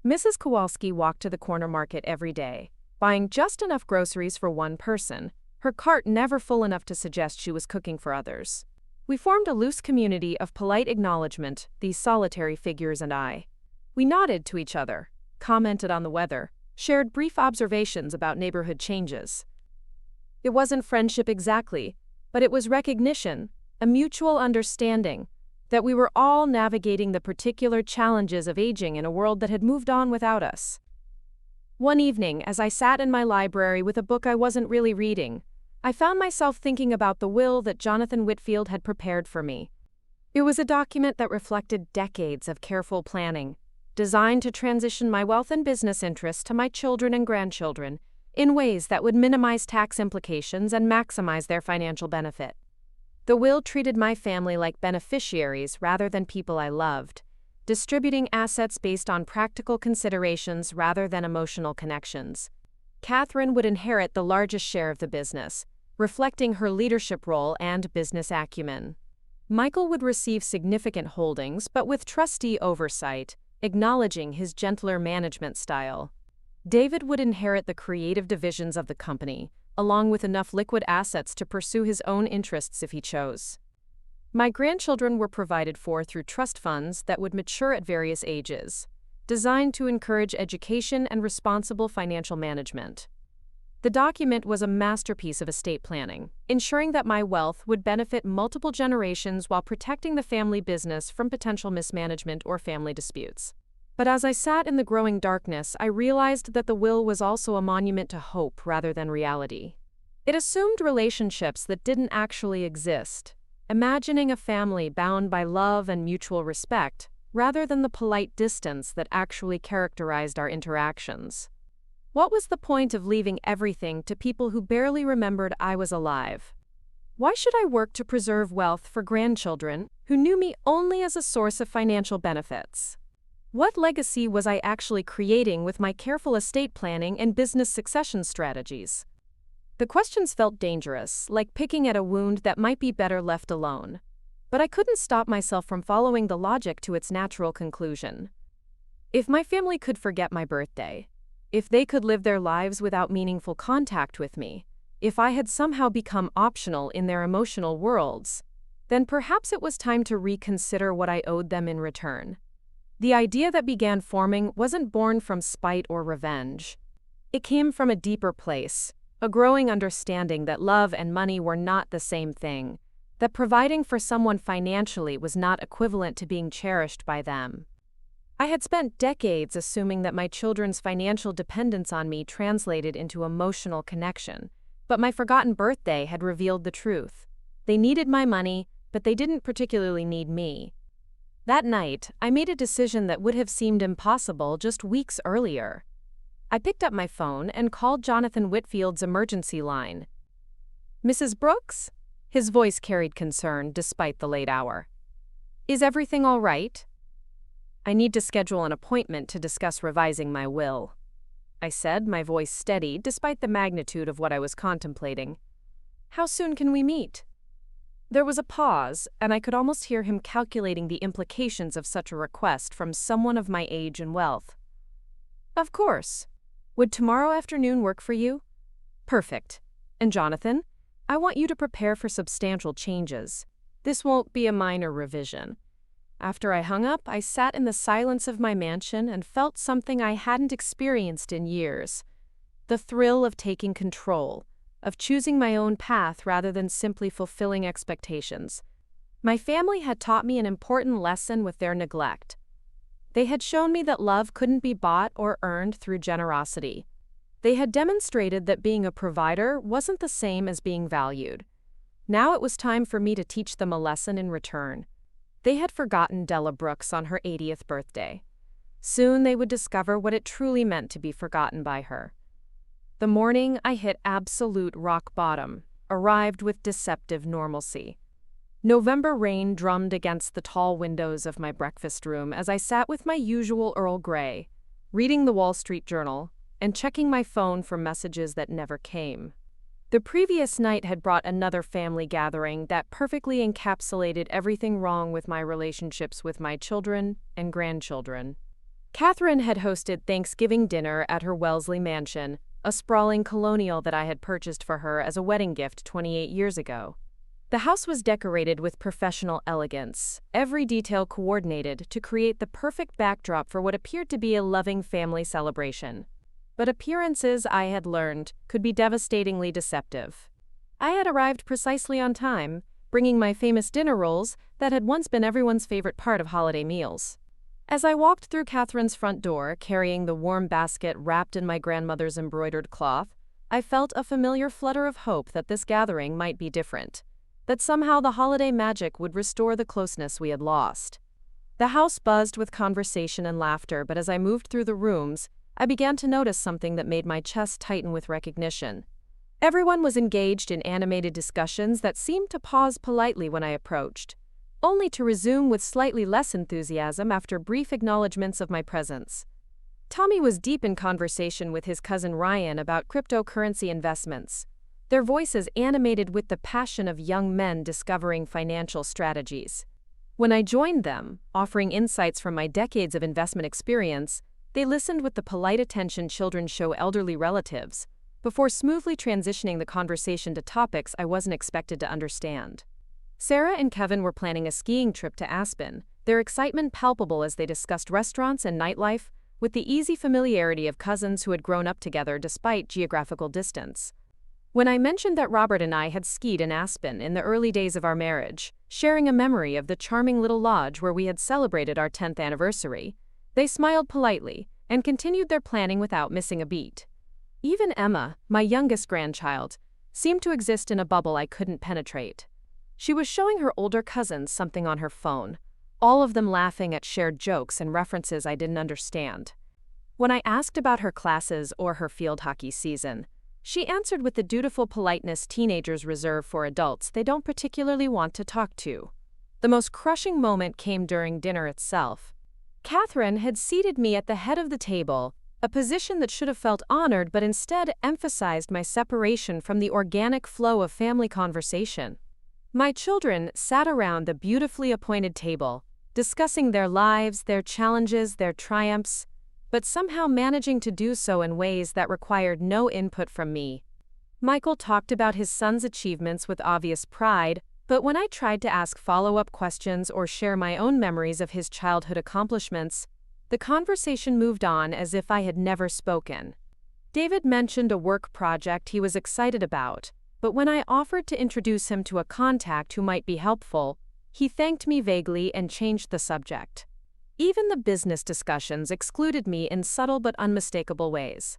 Mrs. Kowalski walked to the corner market every day, buying just enough groceries for one person, her cart never full enough to suggest she was cooking for others. We formed a loose community of polite acknowledgement, these solitary figures and I. We nodded to each other, commented on the weather, shared brief observations about neighborhood changes. It wasn't friendship exactly, but it was recognition, a mutual understanding, that we were all navigating the particular challenges of aging in a world that had moved on without us. One evening, as I sat in my library with a book I wasn't really reading, I found myself thinking about the will that Jonathan Whitfield had prepared for me. It was a document that reflected decades of careful planning, designed to transition my wealth and business interests to my children and grandchildren in ways that would minimize tax implications and maximize their financial benefit. The will treated my family like beneficiaries rather than people I loved, distributing assets based on practical considerations rather than emotional connections. Catherine would inherit the largest share of the business, reflecting her leadership role and business acumen. Michael would receive significant holdings but with trustee oversight, acknowledging his gentler management style. David would inherit the creative divisions of the company, along with enough liquid assets to pursue his own interests if he chose. My grandchildren were provided for through trust funds that would mature at various ages, designed to encourage education and responsible financial management. The document was a masterpiece of estate planning, ensuring that my wealth would benefit multiple generations while protecting the family business from potential mismanagement or family disputes. But as I sat in the growing darkness, I realized that the will was also a monument to hope rather than reality. It assumed relationships that didn't actually exist, imagining a family bound by love and mutual respect, rather than the polite distance that actually characterized our interactions. What was the point of leaving everything to people who barely remembered I was alive? Why should I work to preserve wealth for grandchildren who knew me only as a source of financial benefits? What legacy was I actually creating with my careful estate planning and business succession strategies? The questions felt dangerous, like picking at a wound that might be better left alone. But I couldn't stop myself from following the logic to its natural conclusion. If my family could forget my birthday, if they could live their lives without meaningful contact with me, if I had somehow become optional in their emotional worlds, then perhaps it was time to reconsider what I owed them in return. The idea that began forming wasn't born from spite or revenge. It came from a deeper place, a growing understanding that love and money were not the same thing, that providing for someone financially was not equivalent to being cherished by them. I had spent decades assuming that my children's financial dependence on me translated into emotional connection, but my forgotten birthday had revealed the truth. They needed my money, but they didn't particularly need me. That night, I made a decision that would have seemed impossible just weeks earlier. I picked up my phone and called Jonathan Whitfield's emergency line. "Mrs. Brooks?" His voice carried concern despite the late hour. "Is everything all right?" "I need to schedule an appointment to discuss revising my will," I said, my voice steady despite the magnitude of what I was contemplating. "How soon can we meet?" There was a pause, and I could almost hear him calculating the implications of such a request from someone of my age and wealth. "Of course. Would tomorrow afternoon work for you?" "Perfect. And Jonathan, I want you to prepare for substantial changes. This won't be a minor revision." After I hung up, I sat in the silence of my mansion and felt something I hadn't experienced in years. The thrill of taking control, of choosing my own path rather than simply fulfilling expectations. My family had taught me an important lesson with their neglect. They had shown me that love couldn't be bought or earned through generosity. They had demonstrated that being a provider wasn't the same as being valued. Now it was time for me to teach them a lesson in return. They had forgotten Della Brooks on her 80th birthday. Soon they would discover what it truly meant to be forgotten by her. The morning I hit absolute rock bottom arrived with deceptive normalcy. November rain drummed against the tall windows of my breakfast room as I sat with my usual Earl Grey, reading the Wall Street Journal and checking my phone for messages that never came. The previous night had brought another family gathering that perfectly encapsulated everything wrong with my relationships with my children and grandchildren. Catherine had hosted Thanksgiving dinner at her Wellesley mansion, a sprawling colonial that I had purchased for her as a wedding gift 28 years ago. The house was decorated with professional elegance, every detail coordinated to create the perfect backdrop for what appeared to be a loving family celebration. But appearances, I had learned, could be devastatingly deceptive. I had arrived precisely on time, bringing my famous dinner rolls that had once been everyone's favorite part of holiday meals. As I walked through Catherine's front door, carrying the warm basket wrapped in my grandmother's embroidered cloth, I felt a familiar flutter of hope that this gathering might be different, that somehow the holiday magic would restore the closeness we had lost. The house buzzed with conversation and laughter, but as I moved through the rooms, I began to notice something that made my chest tighten with recognition. Everyone was engaged in animated discussions that seemed to pause politely when I approached, only to resume with slightly less enthusiasm after brief acknowledgments of my presence. Tommy was deep in conversation with his cousin Ryan about cryptocurrency investments, their voices animated with the passion of young men discovering financial strategies. When I joined them, offering insights from my decades of investment experience, they listened with the polite attention children show elderly relatives, before smoothly transitioning the conversation to topics I wasn't expected to understand. Sarah and Kevin were planning a skiing trip to Aspen, their excitement palpable as they discussed restaurants and nightlife, with the easy familiarity of cousins who had grown up together despite geographical distance. When I mentioned that Robert and I had skied in Aspen in the early days of our marriage, sharing a memory of the charming little lodge where we had celebrated our 10th anniversary, they smiled politely and continued their planning without missing a beat. Even Emma, my youngest grandchild, seemed to exist in a bubble I couldn't penetrate. She was showing her older cousins something on her phone, all of them laughing at shared jokes and references I didn't understand. When I asked about her classes or her field hockey season, She answered with the dutiful politeness teenagers reserve for adults they don't particularly want to talk to. The most crushing moment came during dinner itself. Catherine had seated me at the head of the table, a position that should have felt honored but instead emphasized my separation from the organic flow of family conversation. My children sat around the beautifully appointed table, discussing their lives, their challenges, their triumphs, but somehow managing to do so in ways that required no input from me. Michael talked about his son's achievements with obvious pride, but when I tried to ask follow-up questions or share my own memories of his childhood accomplishments, the conversation moved on as if I had never spoken. David mentioned a work project he was excited about, but when I offered to introduce him to a contact who might be helpful, he thanked me vaguely and changed the subject. Even the business discussions excluded me in subtle but unmistakable ways.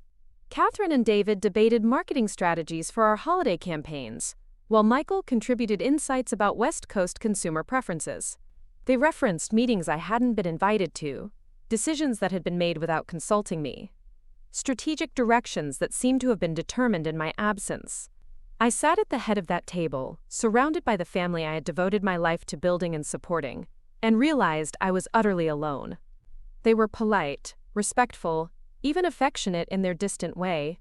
Catherine and David debated marketing strategies for our holiday campaigns, while Michael contributed insights about West Coast consumer preferences. They referenced meetings I hadn't been invited to, decisions that had been made without consulting me, strategic directions that seemed to have been determined in my absence. I sat at the head of that table, surrounded by the family I had devoted my life to building and supporting, and realized I was utterly alone. They were polite, respectful, even affectionate in their distant way,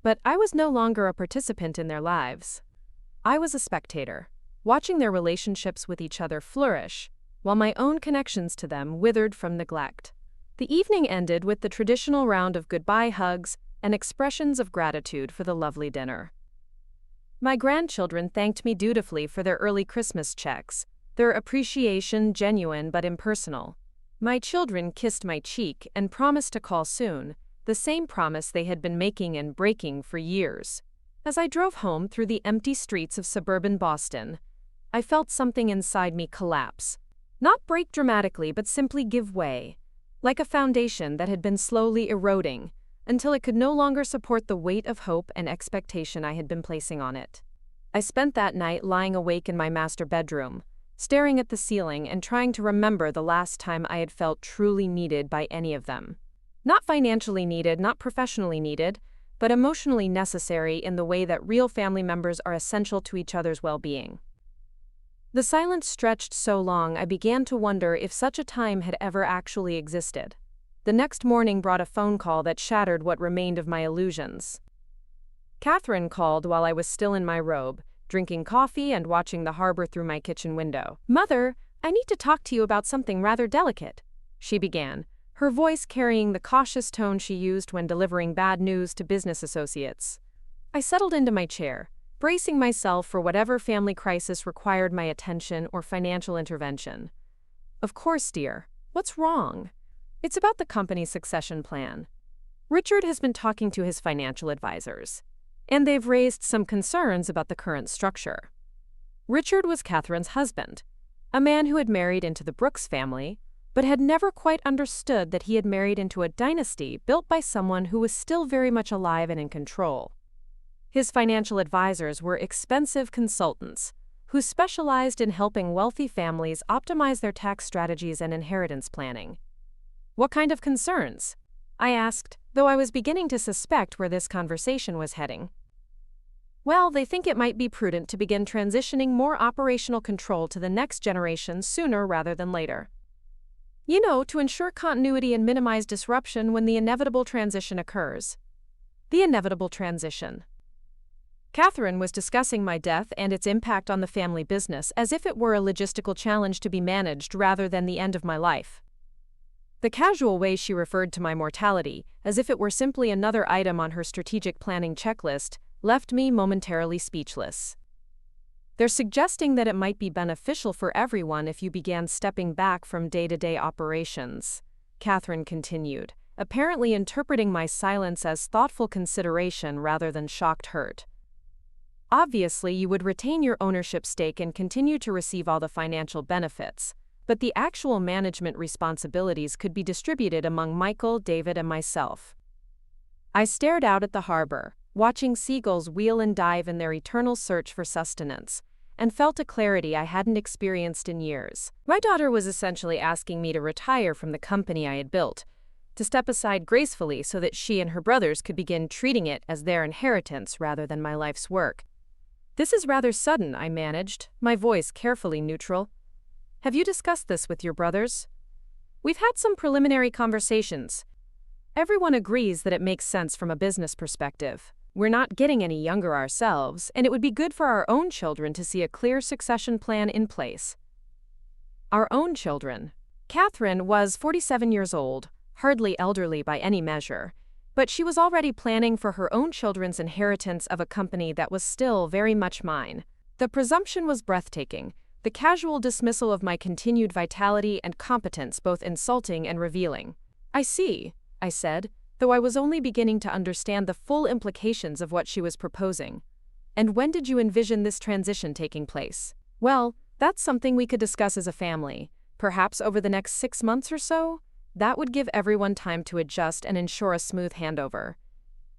but I was no longer a participant in their lives. I was a spectator, watching their relationships with each other flourish, while my own connections to them withered from neglect. The evening ended with the traditional round of goodbye hugs and expressions of gratitude for the lovely dinner. My grandchildren thanked me dutifully for their early Christmas checks, their appreciation genuine but impersonal. My children kissed my cheek and promised to call soon, the same promise they had been making and breaking for years. As I drove home through the empty streets of suburban Boston, I felt something inside me collapse. Not break dramatically, but simply give way, like a foundation that had been slowly eroding, until it could no longer support the weight of hope and expectation I had been placing on it. I spent that night lying awake in my master bedroom, staring at the ceiling and trying to remember the last time I had felt truly needed by any of them. Not financially needed, not professionally needed, but emotionally necessary in the way that real family members are essential to each other's well-being. The silence stretched so long I began to wonder if such a time had ever actually existed. The next morning brought a phone call that shattered what remained of my illusions. Catherine called while I was still in my robe, drinking coffee and watching the harbor through my kitchen window. "Mother, I need to talk to you about something rather delicate," she began, her voice carrying the cautious tone she used when delivering bad news to business associates. I settled into my chair, bracing myself for whatever family crisis required my attention or financial intervention. "Of course, dear. What's wrong?" "It's about the company's succession plan. Richard has been talking to his financial advisors, and they've raised some concerns about the current structure." Richard was Catherine's husband, a man who had married into the Brooks family, but had never quite understood that he had married into a dynasty built by someone who was still very much alive and in control. His financial advisors were expensive consultants who specialized in helping wealthy families optimize their tax strategies and inheritance planning. "What kind of concerns?" I asked, though I was beginning to suspect where this conversation was heading. "Well, they think it might be prudent to begin transitioning more operational control to the next generation sooner rather than later. You know, to ensure continuity and minimize disruption when the inevitable transition occurs." The inevitable transition. Catherine was discussing my death and its impact on the family business as if it were a logistical challenge to be managed rather than the end of my life. The casual way she referred to my mortality, as if it were simply another item on her strategic planning checklist, left me momentarily speechless. "They're suggesting that it might be beneficial for everyone if you began stepping back from day-to-day operations," Catherine continued, apparently interpreting my silence as thoughtful consideration rather than shocked hurt. "Obviously, you would retain your ownership stake and continue to receive all the financial benefits, but the actual management responsibilities could be distributed among Michael, David, and myself." I stared out at the harbor, watching seagulls wheel and dive in their eternal search for sustenance, and felt a clarity I hadn't experienced in years. My daughter was essentially asking me to retire from the company I had built, to step aside gracefully so that she and her brothers could begin treating it as their inheritance rather than my life's work. "This is rather sudden," I managed, my voice carefully neutral. "Have you discussed this with your brothers?" "We've had some preliminary conversations. Everyone agrees that it makes sense from a business perspective. We're not getting any younger ourselves, and it would be good for our own children to see a clear succession plan in place." Our own children. Catherine was 47 years old, hardly elderly by any measure, but she was already planning for her own children's inheritance of a company that was still very much mine. The presumption was breathtaking, the casual dismissal of my continued vitality and competence both insulting and revealing. "I see," I said, though I was only beginning to understand the full implications of what she was proposing. "And when did you envision this transition taking place?" "Well, that's something we could discuss as a family, perhaps over the next 6 months or so. That would give everyone time to adjust and ensure a smooth handover."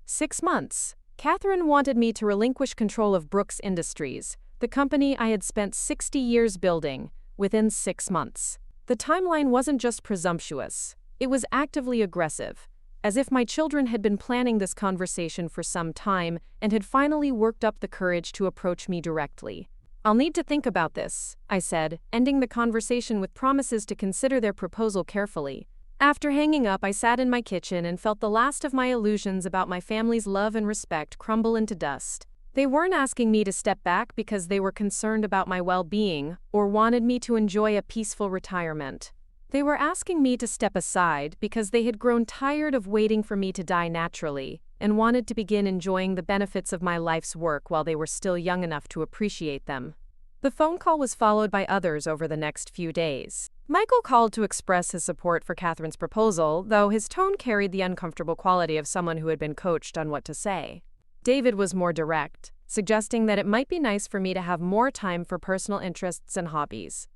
6 months. Catherine wanted me to relinquish control of Brooks Industries, the company I had spent 60 years building, within 6 months. The timeline wasn't just presumptuous, it was actively aggressive, as if my children had been planning this conversation for some time and had finally worked up the courage to approach me directly. "I'll need to think about this," I said, ending the conversation with promises to consider their proposal carefully. After hanging up, I sat in my kitchen and felt the last of my illusions about my family's love and respect crumble into dust. They weren't asking me to step back because they were concerned about my well-being or wanted me to enjoy a peaceful retirement. They were asking me to step aside because they had grown tired of waiting for me to die naturally and wanted to begin enjoying the benefits of my life's work while they were still young enough to appreciate them. The phone call was followed by others over the next few days. Michael called to express his support for Catherine's proposal, though his tone carried the uncomfortable quality of someone who had been coached on what to say. David was more direct, suggesting that it might be nice for me to have more time for personal interests and hobbies.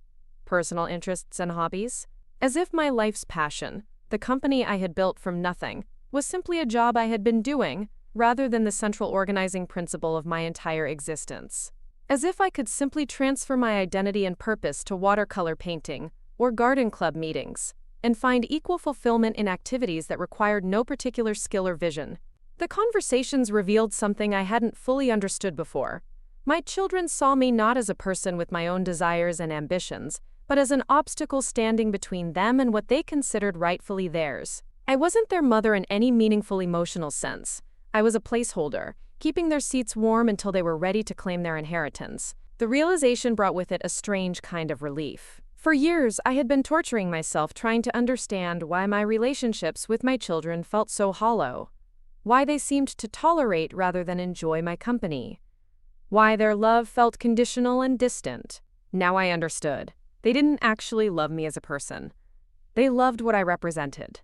Personal interests and hobbies? As if my life's passion, the company I had built from nothing, was simply a job I had been doing, rather than the central organizing principle of my entire existence. As if I could simply transfer my identity and purpose to watercolor painting or garden club meetings, and find equal fulfillment in activities that required no particular skill or vision. The conversations revealed something I hadn't fully understood before. My children saw me not as a person with my own desires and ambitions, but as an obstacle standing between them and what they considered rightfully theirs. I wasn't their mother in any meaningful emotional sense. I was a placeholder, keeping their seats warm until they were ready to claim their inheritance. The realization brought with it a strange kind of relief. For years, I had been torturing myself trying to understand why my relationships with my children felt so hollow, why they seemed to tolerate rather than enjoy my company, why their love felt conditional and distant. Now I understood. They didn't actually love me as a person. They loved what I represented: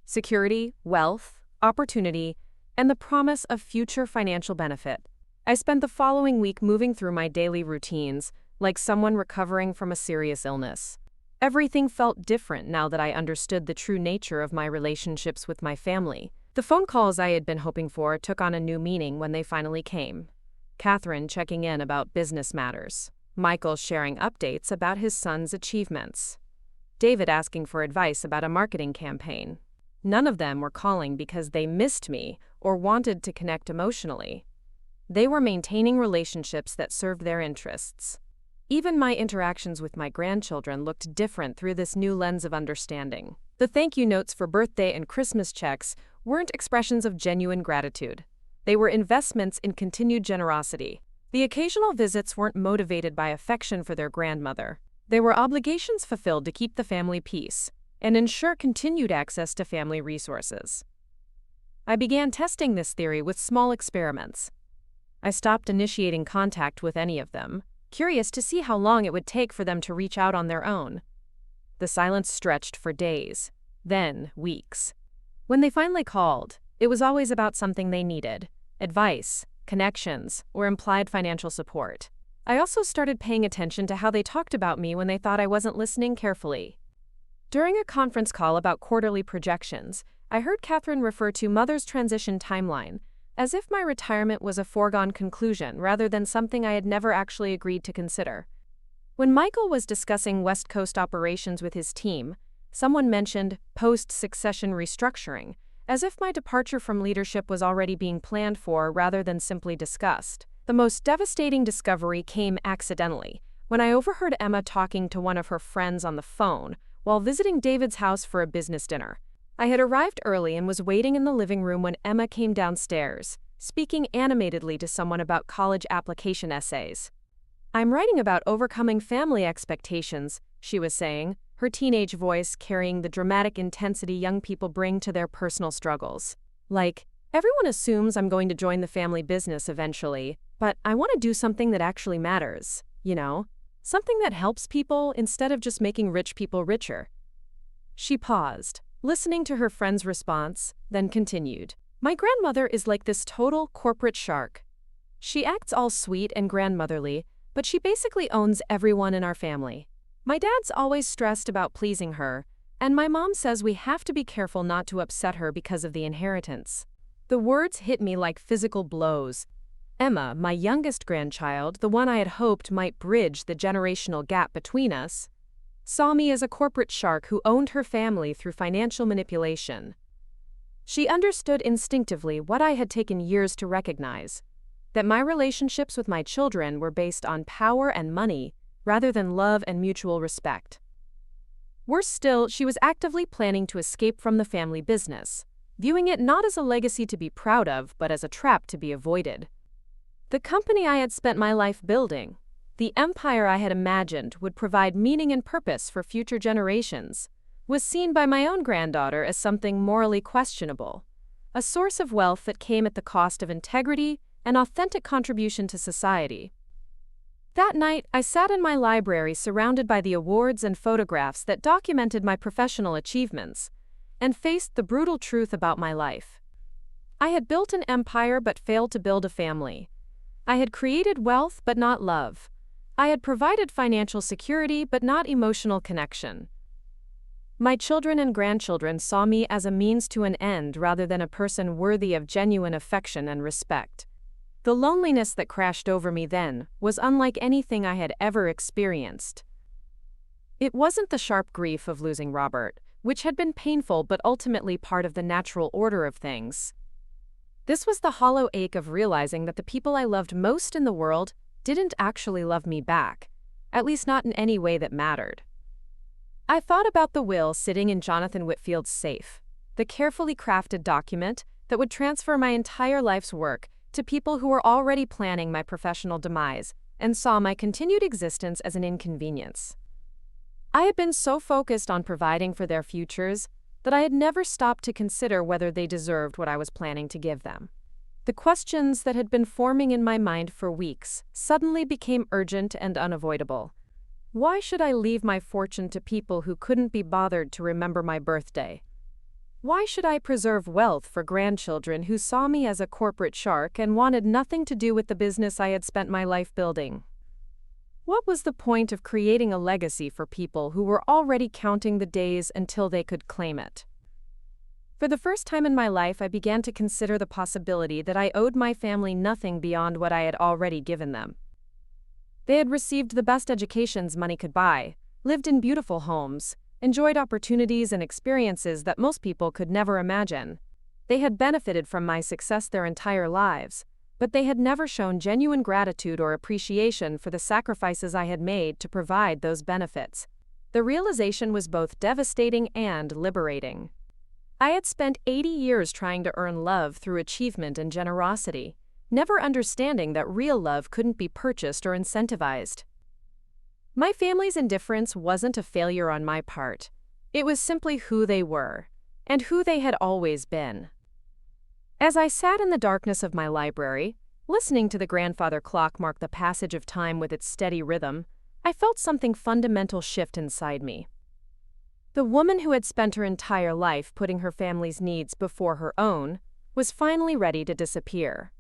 security, wealth, opportunity, and the promise of future financial benefit. I spent the following week moving through my daily routines, like someone recovering from a serious illness. Everything felt different now that I understood the true nature of my relationships with my family. The phone calls I had been hoping for took on a new meaning when they finally came. Catherine checking in about business matters. Michael sharing updates about his son's achievements. David asking for advice about a marketing campaign. None of them were calling because they missed me or wanted to connect emotionally. They were maintaining relationships that served their interests. Even my interactions with my grandchildren looked different through this new lens of understanding. The thank you notes for birthday and Christmas checks weren't expressions of genuine gratitude. They were investments in continued generosity. The occasional visits weren't motivated by affection for their grandmother. They were obligations fulfilled to keep the family peace and ensure continued access to family resources. I began testing this theory with small experiments. I stopped initiating contact with any of them, curious to see how long it would take for them to reach out on their own. The silence stretched for days, then weeks. When they finally called, it was always about something they needed: advice, connections, or implied financial support. I also started paying attention to how they talked about me when they thought I wasn't listening carefully. During a conference call about quarterly projections, I heard Catherine refer to Mother's transition timeline, as if my retirement was a foregone conclusion rather than something I had never actually agreed to consider. When Michael was discussing West Coast operations with his team, someone mentioned post-succession restructuring, as if my departure from leadership was already being planned for rather than simply discussed. The most devastating discovery came accidentally, when I overheard Emma talking to one of her friends on the phone while visiting David's house for a business dinner. I had arrived early and was waiting in the living room when Emma came downstairs, speaking animatedly to someone about college application essays. "I'm writing about overcoming family expectations," she was saying, her teenage voice carrying the dramatic intensity young people bring to their personal struggles. Like, "Everyone assumes I'm going to join the family business eventually, but I want to do something that actually matters, you know? Something that helps people instead of just making rich people richer." She paused, listening to her friend's response, then continued. "My grandmother is like this total corporate shark. She acts all sweet and grandmotherly, but she basically owns everyone in our family. My dad's always stressed about pleasing her, and my mom says we have to be careful not to upset her because of the inheritance." The words hit me like physical blows. Emma, my youngest grandchild, the one I had hoped might bridge the generational gap between us, saw me as a corporate shark who owned her family through financial manipulation. She understood instinctively what I had taken years to recognize, that my relationships with my children were based on power and money rather than love and mutual respect. Worse still, she was actively planning to escape from the family business, viewing it not as a legacy to be proud of, but as a trap to be avoided. The company I had spent my life building, the empire I had imagined would provide meaning and purpose for future generations, was seen by my own granddaughter as something morally questionable, a source of wealth that came at the cost of integrity and authentic contribution to society. That night, I sat in my library surrounded by the awards and photographs that documented my professional achievements, and faced the brutal truth about my life. I had built an empire but failed to build a family. I had created wealth but not love. I had provided financial security but not emotional connection. My children and grandchildren saw me as a means to an end rather than a person worthy of genuine affection and respect. The loneliness that crashed over me then was unlike anything I had ever experienced. It wasn't the sharp grief of losing Robert, which had been painful but ultimately part of the natural order of things. This was the hollow ache of realizing that the people I loved most in the world didn't actually love me back, at least not in any way that mattered. I thought about the will sitting in Jonathan Whitfield's safe, the carefully crafted document that would transfer my entire life's work to people who were already planning my professional demise and saw my continued existence as an inconvenience. I had been so focused on providing for their futures that I had never stopped to consider whether they deserved what I was planning to give them. The questions that had been forming in my mind for weeks suddenly became urgent and unavoidable. Why should I leave my fortune to people who couldn't be bothered to remember my birthday? Why should I preserve wealth for grandchildren who saw me as a corporate shark and wanted nothing to do with the business I had spent my life building? What was the point of creating a legacy for people who were already counting the days until they could claim it? For the first time in my life, I began to consider the possibility that I owed my family nothing beyond what I had already given them. They had received the best educations money could buy, lived in beautiful homes, enjoyed opportunities and experiences that most people could never imagine. They had benefited from my success their entire lives, but they had never shown genuine gratitude or appreciation for the sacrifices I had made to provide those benefits. The realization was both devastating and liberating. I had spent 80 years trying to earn love through achievement and generosity, never understanding that real love couldn't be purchased or incentivized. My family's indifference wasn't a failure on my part. It was simply who they were, and who they had always been. As I sat in the darkness of my library, listening to the grandfather clock mark the passage of time with its steady rhythm, I felt something fundamental shift inside me. The woman who had spent her entire life putting her family's needs before her own was finally ready to disappear.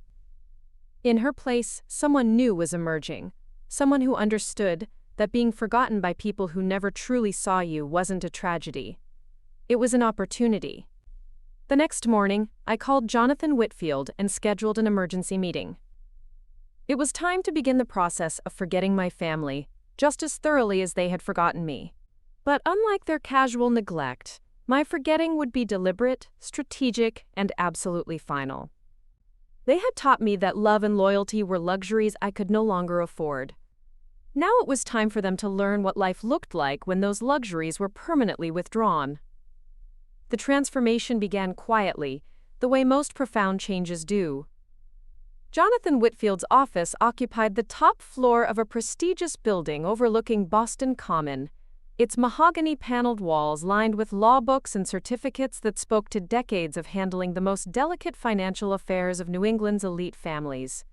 In her place, someone new was emerging, someone who understood that being forgotten by people who never truly saw you wasn't a tragedy. It was an opportunity. The next morning, I called Jonathan Whitfield and scheduled an emergency meeting. It was time to begin the process of forgetting my family, just as thoroughly as they had forgotten me. But unlike their casual neglect, my forgetting would be deliberate, strategic, and absolutely final. They had taught me that love and loyalty were luxuries I could no longer afford. Now it was time for them to learn what life looked like when those luxuries were permanently withdrawn. The transformation began quietly, the way most profound changes do. Jonathan Whitfield's office occupied the top floor of a prestigious building overlooking Boston Common, its mahogany paneled walls lined with law books and certificates that spoke to decades of handling the most delicate financial affairs of New England's elite families.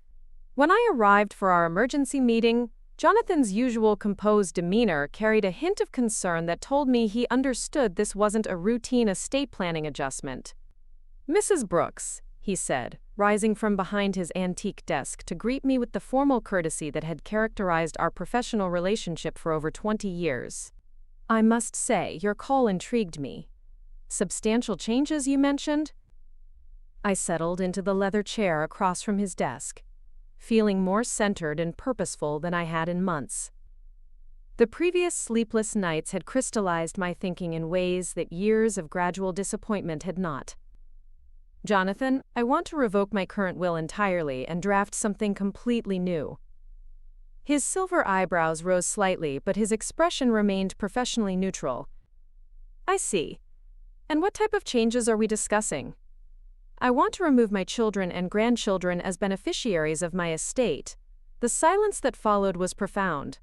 When I arrived for our emergency meeting, Jonathan's usual composed demeanor carried a hint of concern that told me he understood this wasn't a routine estate planning adjustment. "Mrs. Brooks," he said, rising from behind his antique desk to greet me with the formal courtesy that had characterized our professional relationship for over 20 years. "I must say, your call intrigued me. Substantial changes, you mentioned?" I settled into the leather chair across from his desk, feeling more centered and purposeful than I had in months. The previous sleepless nights had crystallized my thinking in ways that years of gradual disappointment had not. "Jonathan, I want to revoke my current will entirely and draft something completely new." His silver eyebrows rose slightly, but his expression remained professionally neutral. "I see. And what type of changes are we discussing?" "I want to remove my children and grandchildren as beneficiaries of my estate." The silence that followed was profound.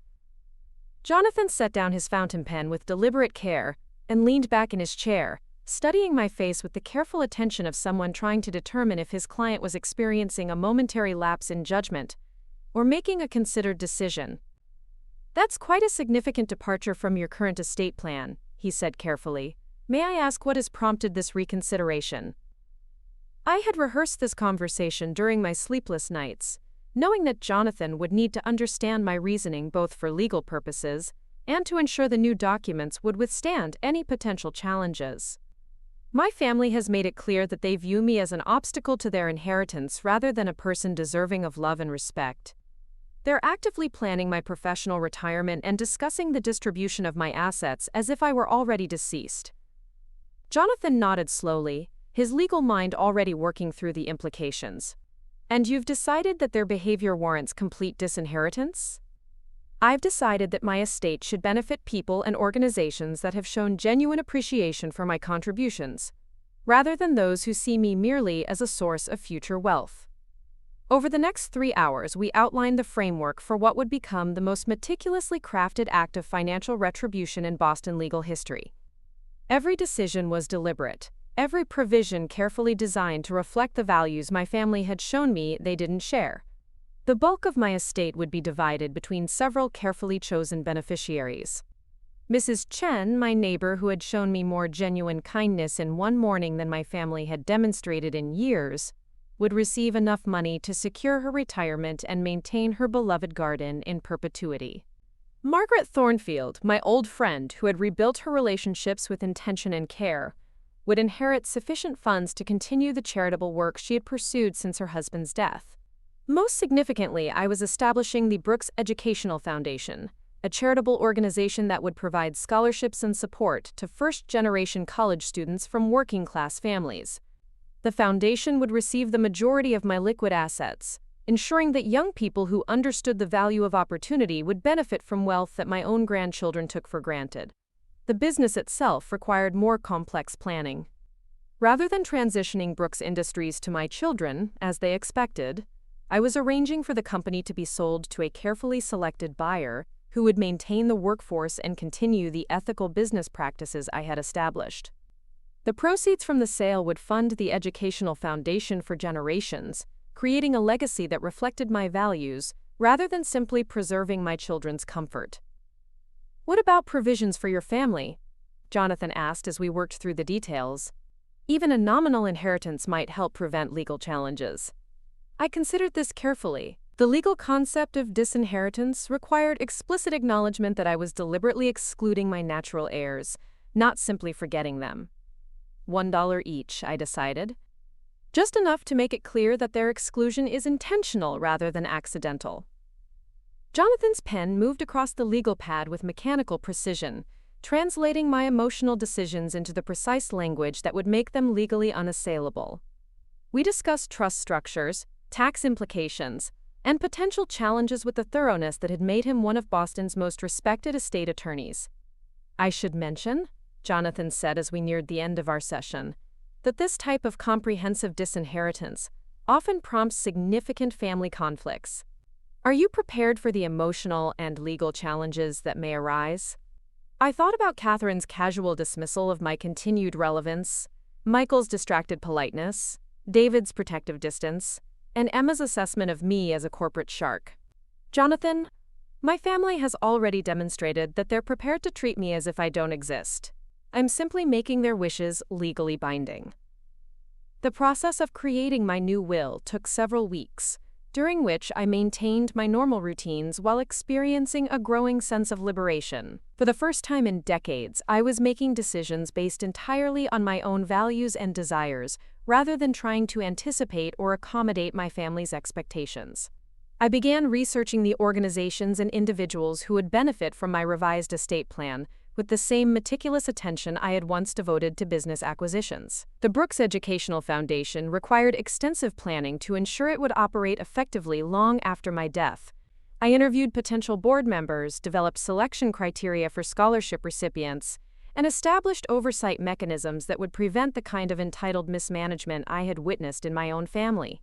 Jonathan set down his fountain pen with deliberate care and leaned back in his chair, studying my face with the careful attention of someone trying to determine if his client was experiencing a momentary lapse in judgment or making a considered decision. "That's quite a significant departure from your current estate plan," he said carefully. "May I ask what has prompted this reconsideration?" I had rehearsed this conversation during my sleepless nights, knowing that Jonathan would need to understand my reasoning both for legal purposes and to ensure the new documents would withstand any potential challenges. My family has made it clear that they view me as an obstacle to their inheritance rather than a person deserving of love and respect. They're actively planning my professional retirement and discussing the distribution of my assets as if I were already deceased. Jonathan nodded slowly, his legal mind already working through the implications. "And you've decided that their behavior warrants complete disinheritance?" "I've decided that my estate should benefit people and organizations that have shown genuine appreciation for my contributions, rather than those who see me merely as a source of future wealth." Over the next 3 hours, we outlined the framework for what would become the most meticulously crafted act of financial retribution in Boston legal history. Every decision was deliberate, every provision carefully designed to reflect the values my family had shown me they didn't share. The bulk of my estate would be divided between several carefully chosen beneficiaries. Mrs. Chen, my neighbor who had shown me more genuine kindness in one morning than my family had demonstrated in years, would receive enough money to secure her retirement and maintain her beloved garden in perpetuity. Margaret Thornfield, my old friend who had rebuilt her relationships with intention and care, would inherit sufficient funds to continue the charitable work she had pursued since her husband's death. Most significantly, I was establishing the Brooks Educational Foundation, a charitable organization that would provide scholarships and support to first-generation college students from working-class families. The foundation would receive the majority of my liquid assets, ensuring that young people who understood the value of opportunity would benefit from wealth that my own grandchildren took for granted. The business itself required more complex planning. Rather than transitioning Brooks Industries to my children, as they expected, I was arranging for the company to be sold to a carefully selected buyer who would maintain the workforce and continue the ethical business practices I had established. The proceeds from the sale would fund the educational foundation for generations, creating a legacy that reflected my values rather than simply preserving my children's comfort. "What about provisions for your family?" Jonathan asked as we worked through the details. "Even a nominal inheritance might help prevent legal challenges." I considered this carefully. The legal concept of disinheritance required explicit acknowledgement that I was deliberately excluding my natural heirs, not simply forgetting them. $1 each, I decided. Just enough to make it clear that their exclusion is intentional rather than accidental. Jonathan's pen moved across the legal pad with mechanical precision, translating my emotional decisions into the precise language that would make them legally unassailable. We discussed trust structures, tax implications, and potential challenges with the thoroughness that had made him one of Boston's most respected estate attorneys. "I should mention," Jonathan said as we neared the end of our session, "that this type of comprehensive disinheritance often prompts significant family conflicts. Are you prepared for the emotional and legal challenges that may arise?" I thought about Catherine's casual dismissal of my continued relevance, Michael's distracted politeness, David's protective distance, and Emma's assessment of me as a corporate shark. "Jonathan, my family has already demonstrated that they're prepared to treat me as if I don't exist. I'm simply making their wishes legally binding." The process of creating my new will took several weeks, during which I maintained my normal routines while experiencing a growing sense of liberation. For the first time in decades, I was making decisions based entirely on my own values and desires, rather than trying to anticipate or accommodate my family's expectations. I began researching the organizations and individuals who would benefit from my revised estate plan, with the same meticulous attention I had once devoted to business acquisitions. The Brooks Educational Foundation required extensive planning to ensure it would operate effectively long after my death. I interviewed potential board members, developed selection criteria for scholarship recipients, and established oversight mechanisms that would prevent the kind of entitled mismanagement I had witnessed in my own family.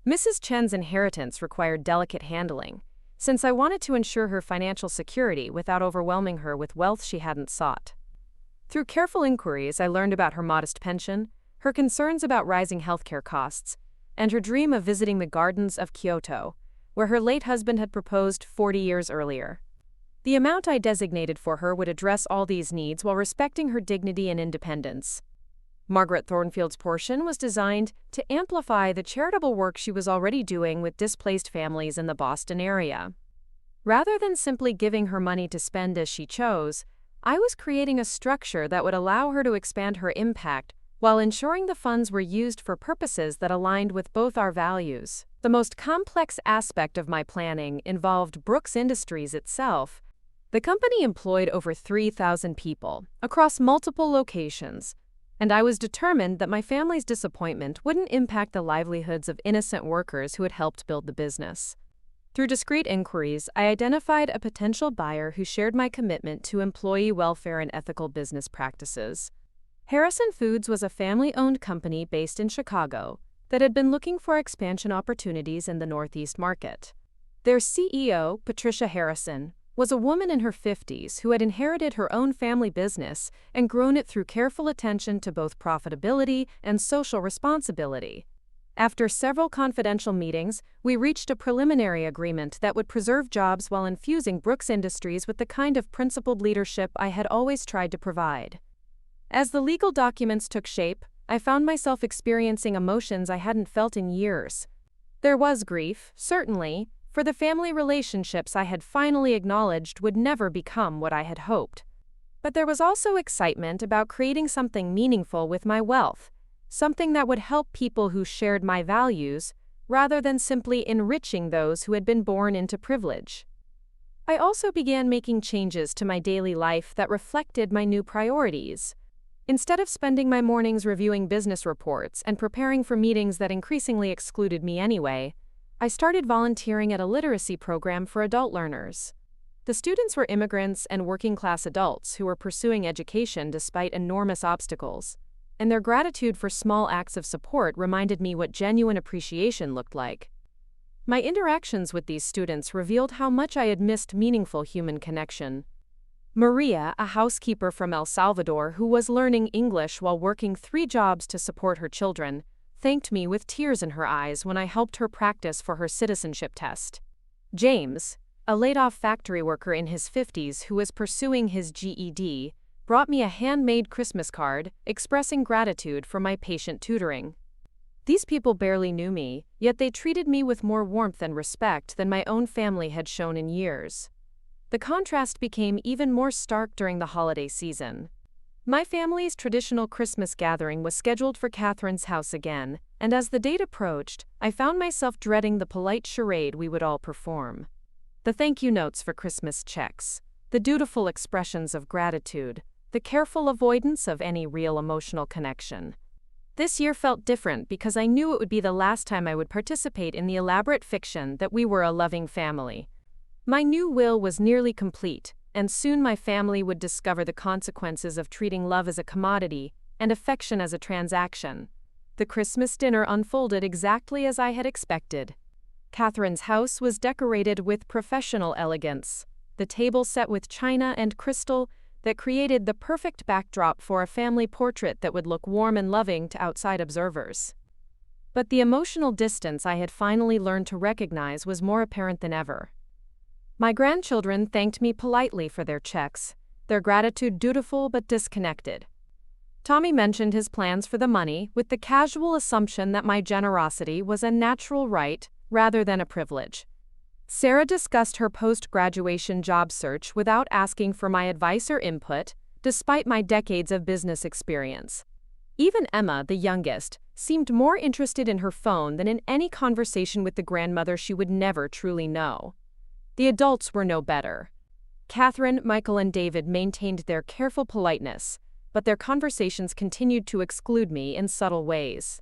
Mrs. Chen's inheritance required delicate handling, since I wanted to ensure her financial security without overwhelming her with wealth she hadn't sought. Through careful inquiries, I learned about her modest pension, her concerns about rising healthcare costs, and her dream of visiting the gardens of Kyoto, where her late husband had proposed 40 years earlier. The amount I designated for her would address all these needs while respecting her dignity and independence. Margaret Thornfield's portion was designed to amplify the charitable work she was already doing with displaced families in the Boston area. Rather than simply giving her money to spend as she chose, I was creating a structure that would allow her to expand her impact while ensuring the funds were used for purposes that aligned with both our values. The most complex aspect of my planning involved Brooks Industries itself. The company employed over 3,000 people across multiple locations, and I was determined that my family's disappointment wouldn't impact the livelihoods of innocent workers who had helped build the business. Through discreet inquiries, I identified a potential buyer who shared my commitment to employee welfare and ethical business practices. Harrison Foods was a family-owned company based in Chicago that had been looking for expansion opportunities in the Northeast market. Their CEO, Patricia Harrison, was a woman in her 50s who had inherited her own family business and grown it through careful attention to both profitability and social responsibility. After several confidential meetings, we reached a preliminary agreement that would preserve jobs while infusing Brooks Industries with the kind of principled leadership I had always tried to provide. As the legal documents took shape, I found myself experiencing emotions I hadn't felt in years. There was grief, certainly, for the family relationships I had finally acknowledged would never become what I had hoped. But there was also excitement about creating something meaningful with my wealth, something that would help people who shared my values, rather than simply enriching those who had been born into privilege. I also began making changes to my daily life that reflected my new priorities. Instead of spending my mornings reviewing business reports and preparing for meetings that increasingly excluded me anyway, I started volunteering at a literacy program for adult learners. The students were immigrants and working-class adults who were pursuing education despite enormous obstacles, and their gratitude for small acts of support reminded me what genuine appreciation looked like. My interactions with these students revealed how much I had missed meaningful human connection. Maria, a housekeeper from El Salvador who was learning English while working 3 jobs to support her children, thanked me with tears in her eyes when I helped her practice for her citizenship test. James, a laid-off factory worker in his 50s who was pursuing his GED, brought me a handmade Christmas card expressing gratitude for my patient tutoring. These people barely knew me, yet they treated me with more warmth and respect than my own family had shown in years. The contrast became even more stark during the holiday season. My family's traditional Christmas gathering was scheduled for Catherine's house again, and as the date approached, I found myself dreading the polite charade we would all perform. The thank you notes for Christmas checks, the dutiful expressions of gratitude, the careful avoidance of any real emotional connection. This year felt different because I knew it would be the last time I would participate in the elaborate fiction that we were a loving family. My new will was nearly complete, and soon my family would discover the consequences of treating love as a commodity and affection as a transaction. The Christmas dinner unfolded exactly as I had expected. Catherine's house was decorated with professional elegance, the table set with china and crystal that created the perfect backdrop for a family portrait that would look warm and loving to outside observers. But the emotional distance I had finally learned to recognize was more apparent than ever. My grandchildren thanked me politely for their checks, their gratitude dutiful but disconnected. Tommy mentioned his plans for the money with the casual assumption that my generosity was a natural right rather than a privilege. Sarah discussed her post-graduation job search without asking for my advice or input, despite my decades of business experience. Even Emma, the youngest, seemed more interested in her phone than in any conversation with the grandmother she would never truly know. The adults were no better. Catherine, Michael, and David maintained their careful politeness, but their conversations continued to exclude me in subtle ways.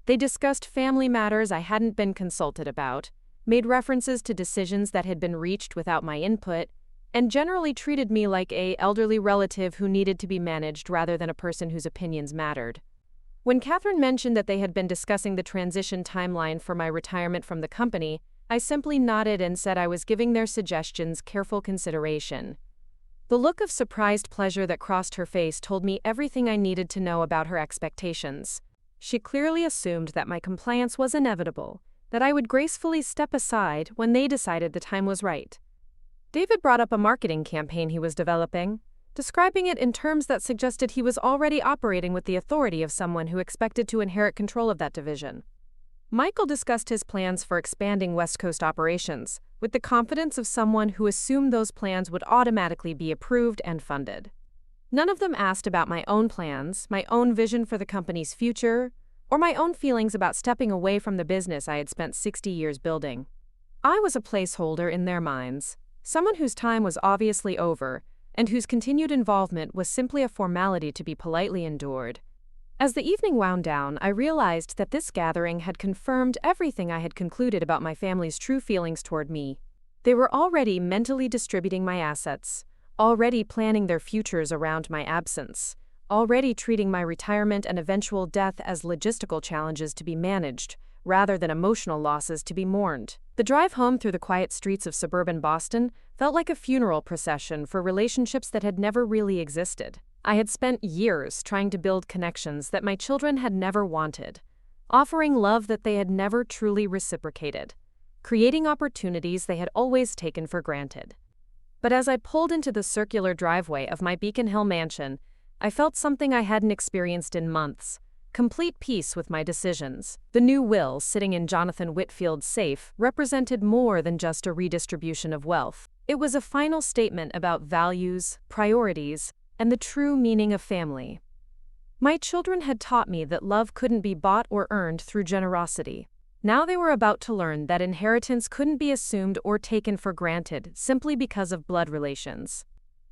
They discussed family matters I hadn't been consulted about, made references to decisions that had been reached without my input, and generally treated me like an elderly relative who needed to be managed rather than a person whose opinions mattered. When Catherine mentioned that they had been discussing the transition timeline for my retirement from the company, I simply nodded and said I was giving their suggestions careful consideration. The look of surprised pleasure that crossed her face told me everything I needed to know about her expectations. She clearly assumed that my compliance was inevitable, that I would gracefully step aside when they decided the time was right. David brought up a marketing campaign he was developing, describing it in terms that suggested he was already operating with the authority of someone who expected to inherit control of that division. Michael discussed his plans for expanding West Coast operations, with the confidence of someone who assumed those plans would automatically be approved and funded. None of them asked about my own plans, my own vision for the company's future, or my own feelings about stepping away from the business I had spent 60 years building. I was a placeholder in their minds, someone whose time was obviously over, and whose continued involvement was simply a formality to be politely endured. As the evening wound down, I realized that this gathering had confirmed everything I had concluded about my family's true feelings toward me. They were already mentally distributing my assets, already planning their futures around my absence, already treating my retirement and eventual death as logistical challenges to be managed, rather than emotional losses to be mourned. The drive home through the quiet streets of suburban Boston felt like a funeral procession for relationships that had never really existed. I had spent years trying to build connections that my children had never wanted, offering love that they had never truly reciprocated, creating opportunities they had always taken for granted. But as I pulled into the circular driveway of my Beacon Hill mansion, I felt something I hadn't experienced in months: complete peace with my decisions. The new will sitting in Jonathan Whitfield's safe represented more than just a redistribution of wealth. It was a final statement about values, priorities, and the true meaning of family. My children had taught me that love couldn't be bought or earned through generosity. Now they were about to learn that inheritance couldn't be assumed or taken for granted simply because of blood relations.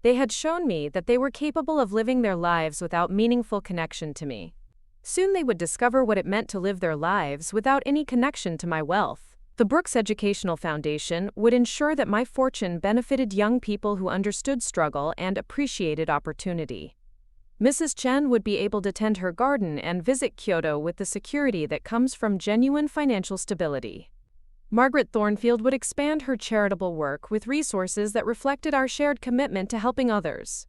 They had shown me that they were capable of living their lives without meaningful connection to me. Soon they would discover what it meant to live their lives without any connection to my wealth. The Brooks Educational Foundation would ensure that my fortune benefited young people who understood struggle and appreciated opportunity. Mrs. Chen would be able to tend her garden and visit Kyoto with the security that comes from genuine financial stability. Margaret Thornfield would expand her charitable work with resources that reflected our shared commitment to helping others.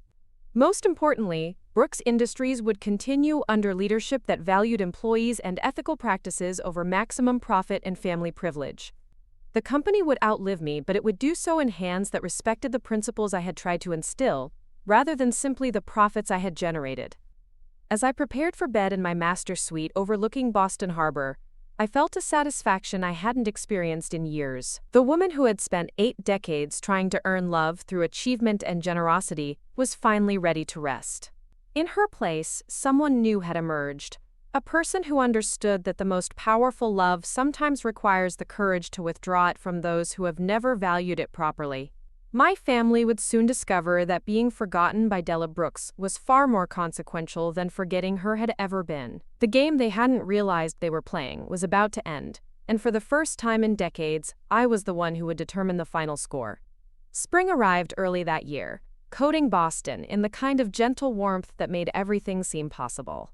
Most importantly, Brooks Industries would continue under leadership that valued employees and ethical practices over maximum profit and family privilege. The company would outlive me, but it would do so in hands that respected the principles I had tried to instill, rather than simply the profits I had generated. As I prepared for bed in my master suite overlooking Boston Harbor, I felt a satisfaction I hadn't experienced in years. The woman who had spent 8 decades trying to earn love through achievement and generosity was finally ready to rest. In her place, someone new had emerged, a person who understood that the most powerful love sometimes requires the courage to withdraw it from those who have never valued it properly. My family would soon discover that being forgotten by Della Brooks was far more consequential than forgetting her had ever been. The game they hadn't realized they were playing was about to end, and for the first time in decades, I was the one who would determine the final score. Spring arrived early that year, coating Boston in the kind of gentle warmth that made everything seem possible.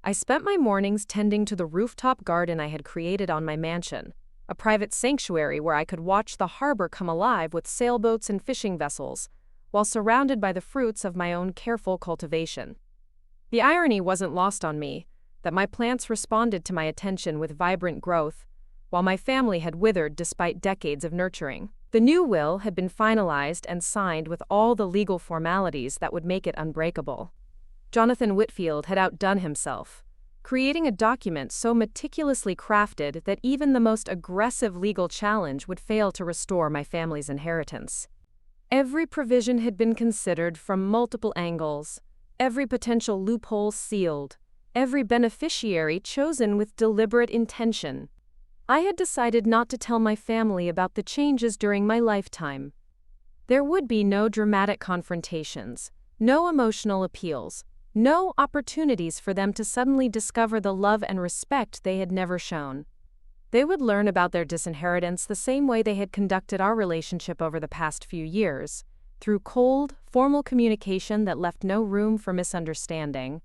I spent my mornings tending to the rooftop garden I had created on my mansion, a private sanctuary where I could watch the harbor come alive with sailboats and fishing vessels, while surrounded by the fruits of my own careful cultivation. The irony wasn't lost on me that my plants responded to my attention with vibrant growth, while my family had withered despite decades of nurturing. The new will had been finalized and signed with all the legal formalities that would make it unbreakable. Jonathan Whitfield had outdone himself, creating a document so meticulously crafted that even the most aggressive legal challenge would fail to restore my family's inheritance. Every provision had been considered from multiple angles, every potential loophole sealed, every beneficiary chosen with deliberate intention. I had decided not to tell my family about the changes during my lifetime. There would be no dramatic confrontations, no emotional appeals, no opportunities for them to suddenly discover the love and respect they had never shown. They would learn about their disinheritance the same way they had conducted our relationship over the past few years, through cold, formal communication that left no room for misunderstanding.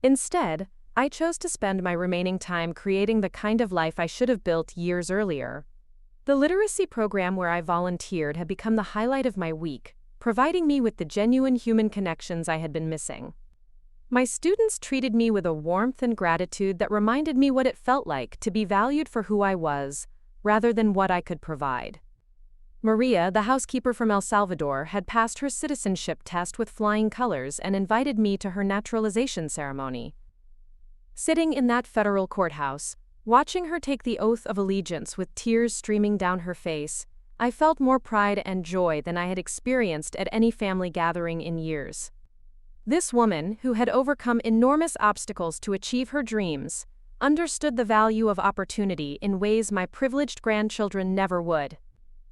Instead, I chose to spend my remaining time creating the kind of life I should have built years earlier. The literacy program where I volunteered had become the highlight of my week, providing me with the genuine human connections I had been missing. My students treated me with a warmth and gratitude that reminded me what it felt like to be valued for who I was, rather than what I could provide. Maria, the housekeeper from El Salvador, had passed her citizenship test with flying colors and invited me to her naturalization ceremony. Sitting in that federal courthouse, watching her take the oath of allegiance with tears streaming down her face, I felt more pride and joy than I had experienced at any family gathering in years. This woman, who had overcome enormous obstacles to achieve her dreams, understood the value of opportunity in ways my privileged grandchildren never would.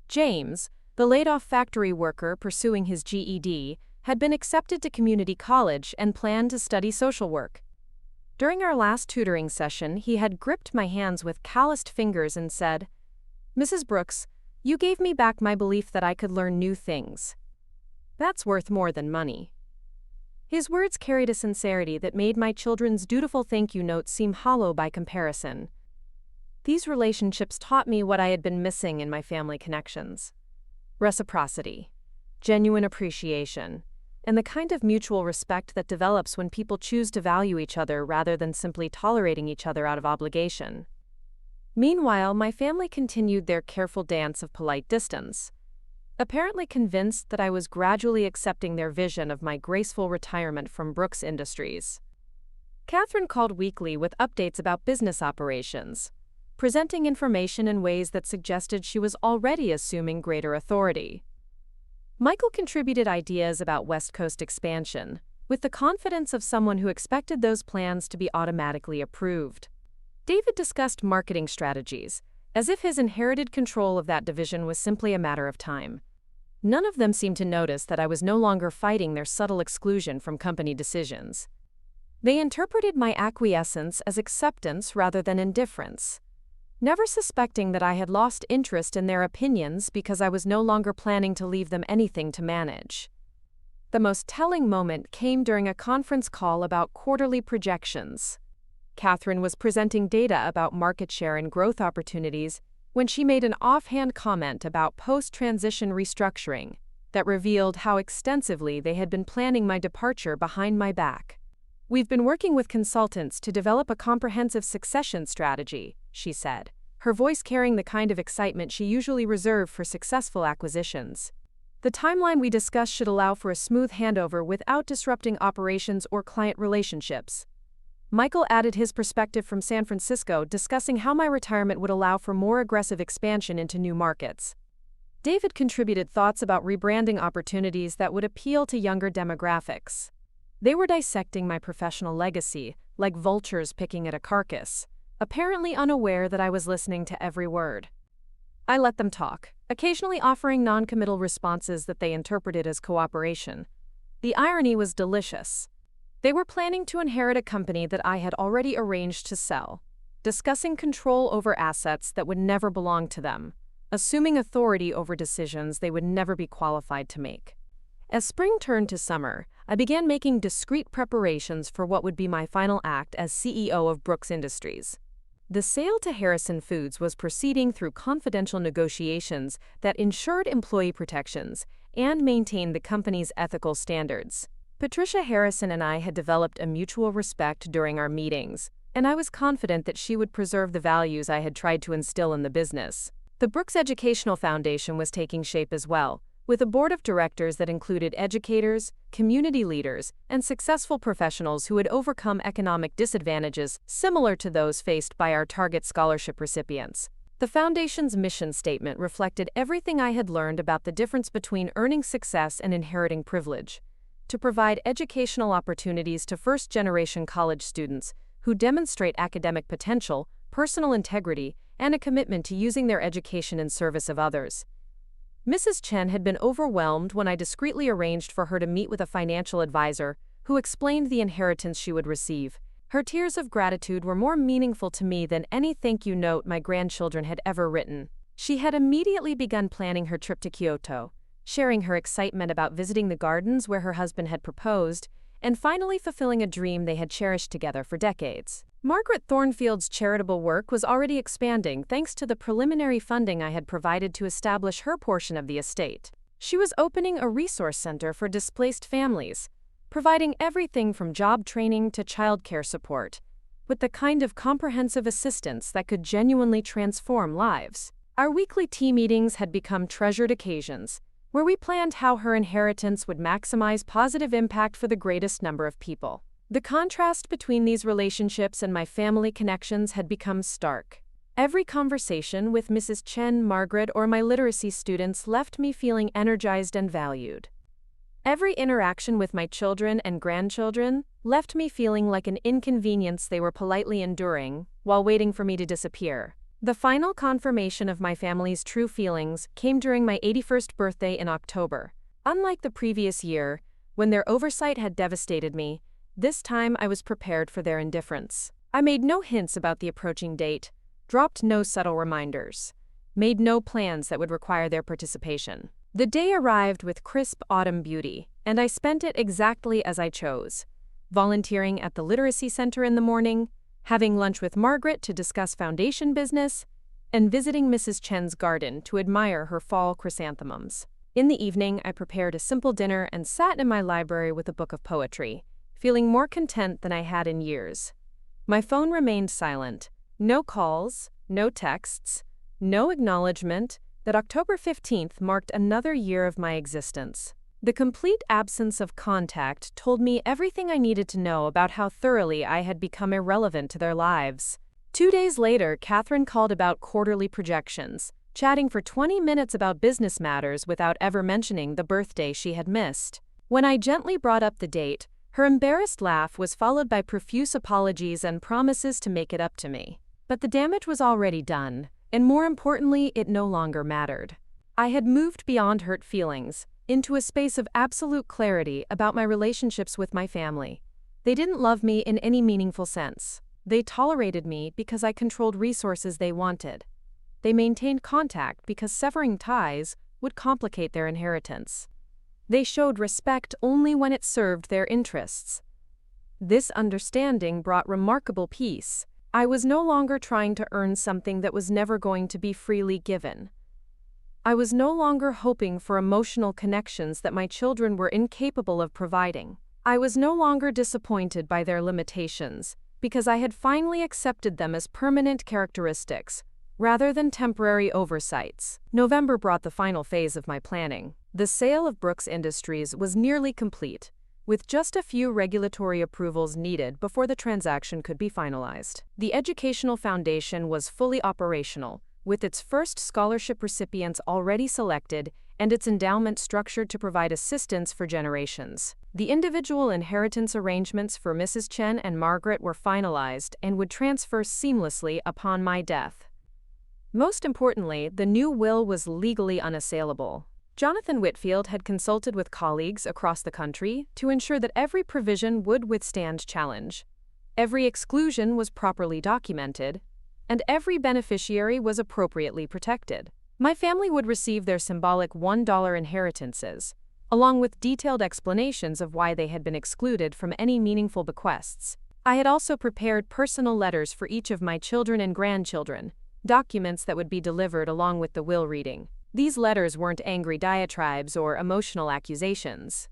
James, the laid-off factory worker pursuing his GED, had been accepted to community college and planned to study social work. During our last tutoring session, he had gripped my hands with calloused fingers and said, "Mrs. Brooks, you gave me back my belief that I could learn new things. That's worth more than money." His words carried a sincerity that made my children's dutiful thank you notes seem hollow by comparison. These relationships taught me what I had been missing in my family connections: reciprocity, genuine appreciation, and the kind of mutual respect that develops when people choose to value each other rather than simply tolerating each other out of obligation. Meanwhile, my family continued their careful dance of polite distance, apparently convinced that I was gradually accepting their vision of my graceful retirement from Brooks Industries. Catherine called weekly with updates about business operations, presenting information in ways that suggested she was already assuming greater authority. Michael contributed ideas about West Coast expansion, with the confidence of someone who expected those plans to be automatically approved. David discussed marketing strategies, as if his inherited control of that division was simply a matter of time. None of them seemed to notice that I was no longer fighting their subtle exclusion from company decisions. They interpreted my acquiescence as acceptance rather than indifference, never suspecting that I had lost interest in their opinions because I was no longer planning to leave them anything to manage. The most telling moment came during a conference call about quarterly projections. Catherine was presenting data about market share and growth opportunities when she made an offhand comment about post-transition restructuring that revealed how extensively they had been planning my departure behind my back. "We've been working with consultants to develop a comprehensive succession strategy," she said, her voice carrying the kind of excitement she usually reserved for successful acquisitions. "The timeline we discussed should allow for a smooth handover without disrupting operations or client relationships." Michael added his perspective from San Francisco, discussing how my retirement would allow for more aggressive expansion into new markets. David contributed thoughts about rebranding opportunities that would appeal to younger demographics. They were dissecting my professional legacy, like vultures picking at a carcass, apparently unaware that I was listening to every word. I let them talk, occasionally offering non-committal responses that they interpreted as cooperation. The irony was delicious. They were planning to inherit a company that I had already arranged to sell, discussing control over assets that would never belong to them, assuming authority over decisions they would never be qualified to make. As spring turned to summer, I began making discreet preparations for what would be my final act as CEO of Brooks Industries. The sale to Harrison Foods was proceeding through confidential negotiations that ensured employee protections and maintained the company's ethical standards. Patricia Harrison and I had developed a mutual respect during our meetings, and I was confident that she would preserve the values I had tried to instill in the business. The Brooks Educational Foundation was taking shape as well, with a board of directors that included educators, community leaders, and successful professionals who had overcome economic disadvantages similar to those faced by our target scholarship recipients. The foundation's mission statement reflected everything I had learned about the difference between earning success and inheriting privilege: to provide educational opportunities to first-generation college students who demonstrate academic potential, personal integrity, and a commitment to using their education in service of others. Mrs. Chen had been overwhelmed when I discreetly arranged for her to meet with a financial advisor who explained the inheritance she would receive. Her tears of gratitude were more meaningful to me than any thank you note my grandchildren had ever written. She had immediately begun planning her trip to Kyoto, sharing her excitement about visiting the gardens where her husband had proposed, and finally fulfilling a dream they had cherished together for decades. Margaret Thornfield's charitable work was already expanding thanks to the preliminary funding I had provided to establish her portion of the estate. She was opening a resource center for displaced families, providing everything from job training to childcare support, with the kind of comprehensive assistance that could genuinely transform lives. Our weekly tea meetings had become treasured occasions, where we planned how her inheritance would maximize positive impact for the greatest number of people. The contrast between these relationships and my family connections had become stark. Every conversation with Mrs. Chen, Margaret, or my literacy students left me feeling energized and valued. Every interaction with my children and grandchildren left me feeling like an inconvenience they were politely enduring while waiting for me to disappear. The final confirmation of my family's true feelings came during my 81st birthday in October. Unlike the previous year, when their oversight had devastated me, this time I was prepared for their indifference. I made no hints about the approaching date, dropped no subtle reminders, made no plans that would require their participation. The day arrived with crisp autumn beauty, and I spent it exactly as I chose, volunteering at the Literacy Center in the morning, having lunch with Margaret to discuss foundation business, and visiting Mrs. Chen's garden to admire her fall chrysanthemums. In the evening, I prepared a simple dinner and sat in my library with a book of poetry, feeling more content than I had in years. My phone remained silent. No calls, no texts, no acknowledgement that October 15th marked another year of my existence. The complete absence of contact told me everything I needed to know about how thoroughly I had become irrelevant to their lives. 2 days later, Catherine called about quarterly projections, chatting for 20 minutes about business matters without ever mentioning the birthday she had missed. When I gently brought up the date, her embarrassed laugh was followed by profuse apologies and promises to make it up to me. But the damage was already done, and more importantly, it no longer mattered. I had moved beyond hurt feelings, into a space of absolute clarity about my relationships with my family. They didn't love me in any meaningful sense. They tolerated me because I controlled resources they wanted. They maintained contact because severing ties would complicate their inheritance. They showed respect only when it served their interests. This understanding brought remarkable peace. I was no longer trying to earn something that was never going to be freely given. I was no longer hoping for emotional connections that my children were incapable of providing. I was no longer disappointed by their limitations, because I had finally accepted them as permanent characteristics, rather than temporary oversights. November brought the final phase of my planning. The sale of Brooks Industries was nearly complete, with just a few regulatory approvals needed before the transaction could be finalized. The Educational Foundation was fully operational, with its first scholarship recipients already selected and its endowment structured to provide assistance for generations. The individual inheritance arrangements for Mrs. Chen and Margaret were finalized and would transfer seamlessly upon my death. Most importantly, the new will was legally unassailable. Jonathan Whitfield had consulted with colleagues across the country to ensure that every provision would withstand challenge. Every exclusion was properly documented, and every beneficiary was appropriately protected. My family would receive their symbolic $1 inheritances, along with detailed explanations of why they had been excluded from any meaningful bequests. I had also prepared personal letters for each of my children and grandchildren, documents that would be delivered along with the will reading. These letters weren't angry diatribes or emotional accusations.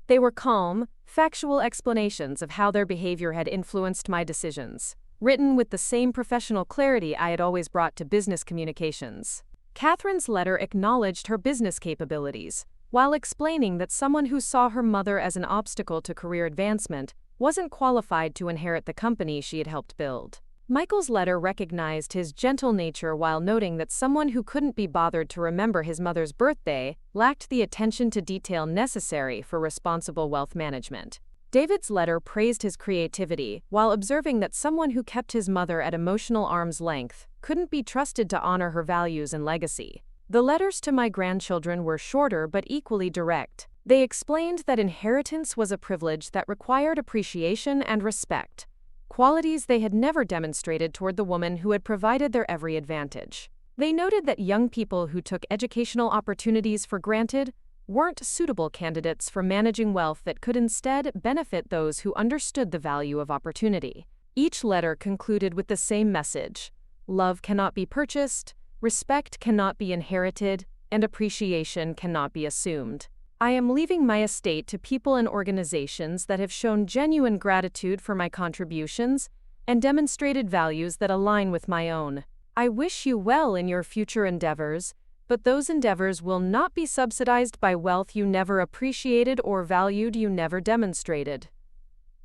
They were calm, factual explanations of how their behavior had influenced my decisions, written with the same professional clarity I had always brought to business communications. Catherine's letter acknowledged her business capabilities, while explaining that someone who saw her mother as an obstacle to career advancement wasn't qualified to inherit the company she had helped build. Michael's letter recognized his gentle nature while noting that someone who couldn't be bothered to remember his mother's birthday lacked the attention to detail necessary for responsible wealth management. David's letter praised his creativity while observing that someone who kept his mother at emotional arm's length couldn't be trusted to honor her values and legacy. The letters to my grandchildren were shorter but equally direct. They explained that inheritance was a privilege that required appreciation and respect, qualities they had never demonstrated toward the woman who had provided their every advantage. They noted that young people who took educational opportunities for granted weren't suitable candidates for managing wealth that could instead benefit those who understood the value of opportunity. Each letter concluded with the same message: love cannot be purchased, respect cannot be inherited, and appreciation cannot be assumed. I am leaving my estate to people and organizations that have shown genuine gratitude for my contributions and demonstrated values that align with my own. I wish you well in your future endeavors, but those endeavors will not be subsidized by wealth you never appreciated or valued you never demonstrated.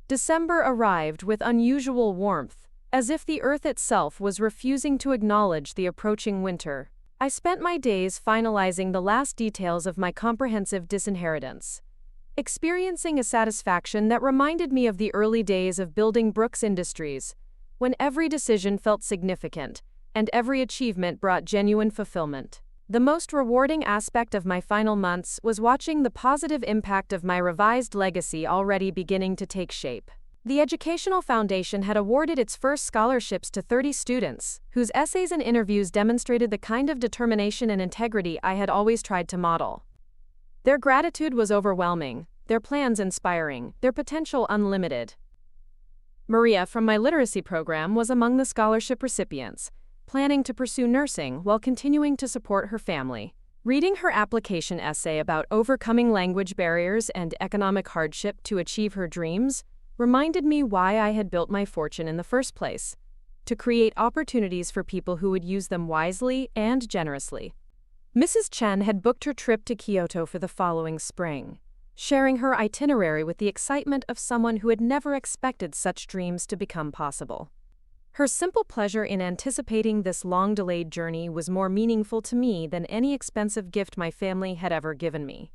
December arrived with unusual warmth, as if the earth itself was refusing to acknowledge the approaching winter. I spent my days finalizing the last details of my comprehensive disinheritance, experiencing a satisfaction that reminded me of the early days of building Brooks Industries, when every decision felt significant and every achievement brought genuine fulfillment. The most rewarding aspect of my final months was watching the positive impact of my revised legacy already beginning to take shape. The Educational Foundation had awarded its first scholarships to 30 students, whose essays and interviews demonstrated the kind of determination and integrity I had always tried to model. Their gratitude was overwhelming, their plans inspiring, their potential unlimited. Maria from my literacy program was among the scholarship recipients, planning to pursue nursing while continuing to support her family. Reading her application essay about overcoming language barriers and economic hardship to achieve her dreams reminded me why I had built my fortune in the first place: to create opportunities for people who would use them wisely and generously. Mrs. Chen had booked her trip to Kyoto for the following spring, sharing her itinerary with the excitement of someone who had never expected such dreams to become possible. Her simple pleasure in anticipating this long-delayed journey was more meaningful to me than any expensive gift my family had ever given me.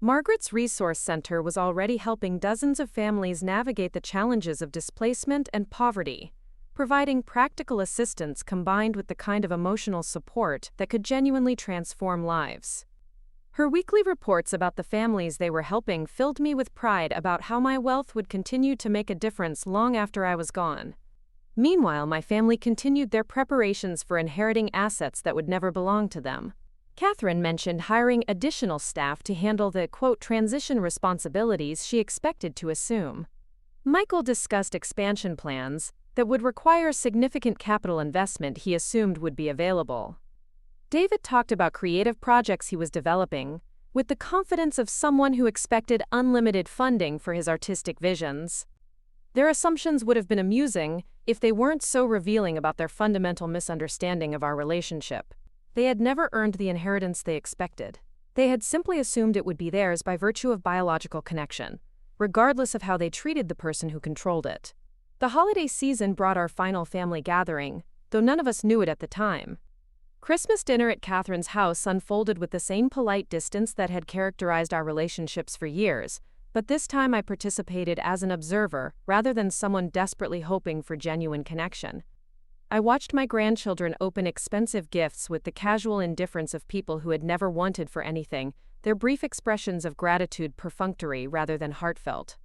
Margaret's Resource Center was already helping dozens of families navigate the challenges of displacement and poverty, providing practical assistance combined with the kind of emotional support that could genuinely transform lives. Her weekly reports about the families they were helping filled me with pride about how my wealth would continue to make a difference long after I was gone. Meanwhile, my family continued their preparations for inheriting assets that would never belong to them. Catherine mentioned hiring additional staff to handle the, quote, transition responsibilities she expected to assume. Michael discussed expansion plans that would require significant capital investment he assumed would be available. David talked about creative projects he was developing, with the confidence of someone who expected unlimited funding for his artistic visions. Their assumptions would have been amusing if they weren't so revealing about their fundamental misunderstanding of our relationship. They had never earned the inheritance they expected. They had simply assumed it would be theirs by virtue of biological connection, regardless of how they treated the person who controlled it. The holiday season brought our final family gathering, though none of us knew it at the time. Christmas dinner at Catherine's house unfolded with the same polite distance that had characterized our relationships for years, but this time I participated as an observer rather than someone desperately hoping for genuine connection. I watched my grandchildren open expensive gifts with the casual indifference of people who had never wanted for anything, their brief expressions of gratitude perfunctory rather than heartfelt.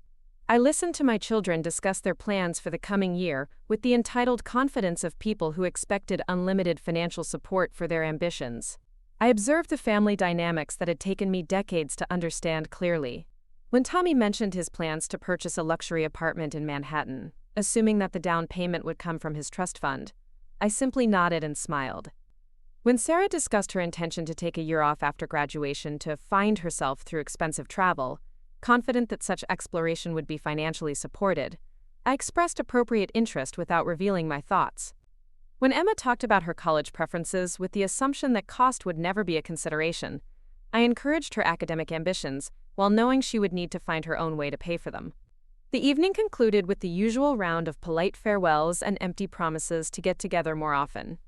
I listened to my children discuss their plans for the coming year with the entitled confidence of people who expected unlimited financial support for their ambitions. I observed the family dynamics that had taken me decades to understand clearly. When Tommy mentioned his plans to purchase a luxury apartment in Manhattan, assuming that the down payment would come from his trust fund, I simply nodded and smiled. When Sarah discussed her intention to take a year off after graduation to find herself through expensive travel, confident that such exploration would be financially supported, I expressed appropriate interest without revealing my thoughts. When Emma talked about her college preferences with the assumption that cost would never be a consideration, I encouraged her academic ambitions while knowing she would need to find her own way to pay for them. The evening concluded with the usual round of polite farewells and empty promises to get together more often.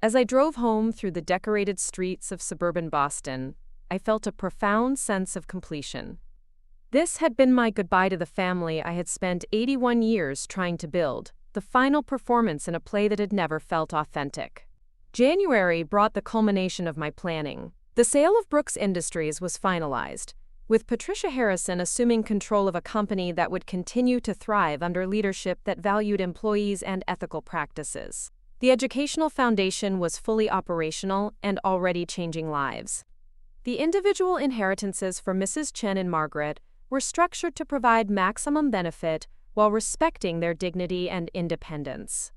As I drove home through the decorated streets of suburban Boston, I felt a profound sense of completion. This had been my goodbye to the family I had spent 81 years trying to build, the final performance in a play that had never felt authentic. January brought the culmination of my planning. The sale of Brooks Industries was finalized, with Patricia Harrison assuming control of a company that would continue to thrive under leadership that valued employees and ethical practices. The educational foundation was fully operational and already changing lives. The individual inheritances for Mrs. Chen and Margaret were structured to provide maximum benefit while respecting their dignity and independence.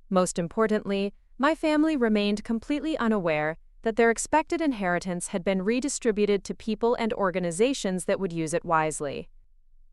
Most importantly, my family remained completely unaware that their expected inheritance had been redistributed to people and organizations that would use it wisely.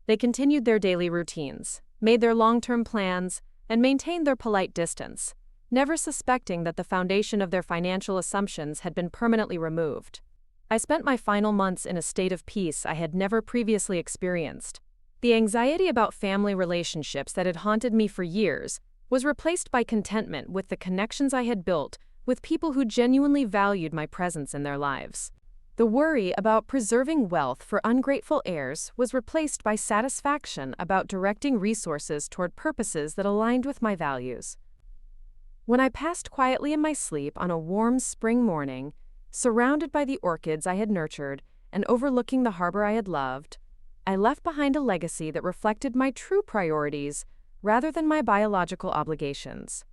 They continued their daily routines, made their long-term plans, and maintained their polite distance, never suspecting that the foundation of their financial assumptions had been permanently removed. I spent my final months in a state of peace I had never previously experienced. The anxiety about family relationships that had haunted me for years was replaced by contentment with the connections I had built with people who genuinely valued my presence in their lives. The worry about preserving wealth for ungrateful heirs was replaced by satisfaction about directing resources toward purposes that aligned with my values. When I passed quietly in my sleep on a warm spring morning, surrounded by the orchids I had nurtured and overlooking the harbor I had loved, I left behind a legacy that reflected my true priorities rather than my biological obligations.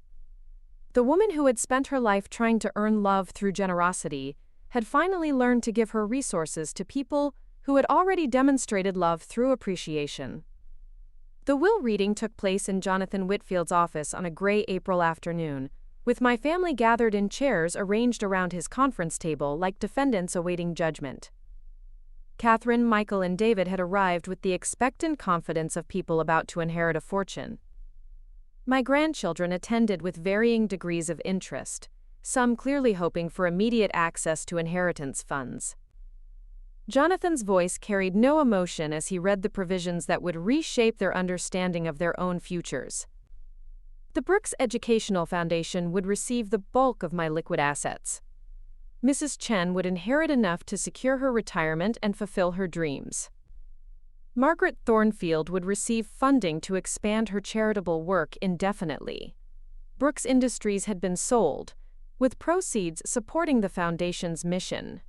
The woman who had spent her life trying to earn love through generosity had finally learned to give her resources to people who had already demonstrated love through appreciation. The will reading took place in Jonathan Whitfield's office on a gray April afternoon, with my family gathered in chairs arranged around his conference table like defendants awaiting judgment. Catherine, Michael, and David had arrived with the expectant confidence of people about to inherit a fortune. My grandchildren attended with varying degrees of interest, some clearly hoping for immediate access to inheritance funds. Jonathan's voice carried no emotion as he read the provisions that would reshape their understanding of their own futures. The Brooks Educational Foundation would receive the bulk of my liquid assets. Mrs. Chen would inherit enough to secure her retirement and fulfill her dreams. Margaret Thornfield would receive funding to expand her charitable work indefinitely. Brooks Industries had been sold, with proceeds supporting the foundation's mission.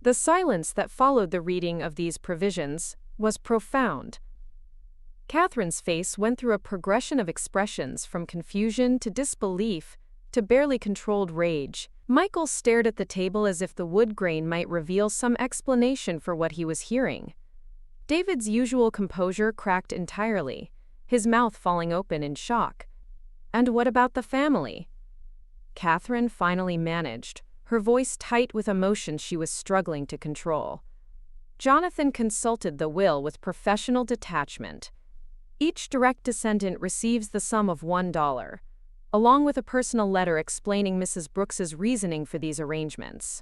The silence that followed the reading of these provisions was profound. Catherine's face went through a progression of expressions from confusion to disbelief to barely controlled rage. Michael stared at the table as if the wood grain might reveal some explanation for what he was hearing. David's usual composure cracked entirely, his mouth falling open in shock. And what about the family? Catherine finally managed, her voice tight with emotion she was struggling to control. Jonathan consulted the will with professional detachment. Each direct descendant receives the sum of $1, along with a personal letter explaining Mrs. Brooks's reasoning for these arrangements.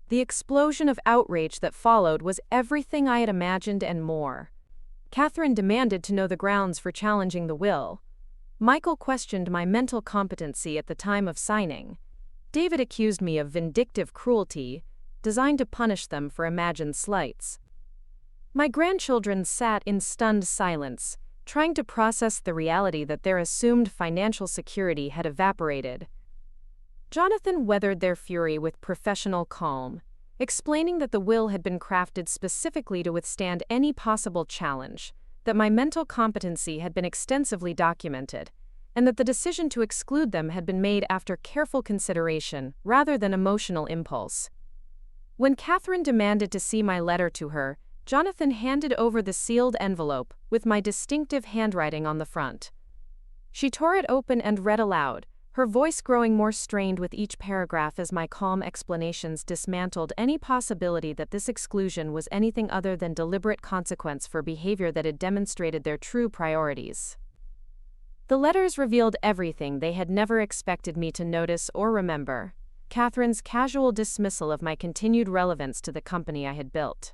The explosion of outrage that followed was everything I had imagined and more. Catherine demanded to know the grounds for challenging the will. Michael questioned my mental competency at the time of signing. David accused me of vindictive cruelty, designed to punish them for imagined slights. My grandchildren sat in stunned silence, trying to process the reality that their assumed financial security had evaporated. Jonathan weathered their fury with professional calm, explaining that the will had been crafted specifically to withstand any possible challenge, that my mental competency had been extensively documented, and that the decision to exclude them had been made after careful consideration rather than emotional impulse. When Catherine demanded to see my letter to her, Jonathan handed over the sealed envelope with my distinctive handwriting on the front. She tore it open and read aloud, her voice growing more strained with each paragraph as my calm explanations dismantled any possibility that this exclusion was anything other than deliberate consequence for behavior that had demonstrated their true priorities. The letters revealed everything they had never expected me to notice or remember: Catherine's casual dismissal of my continued relevance to the company I had built,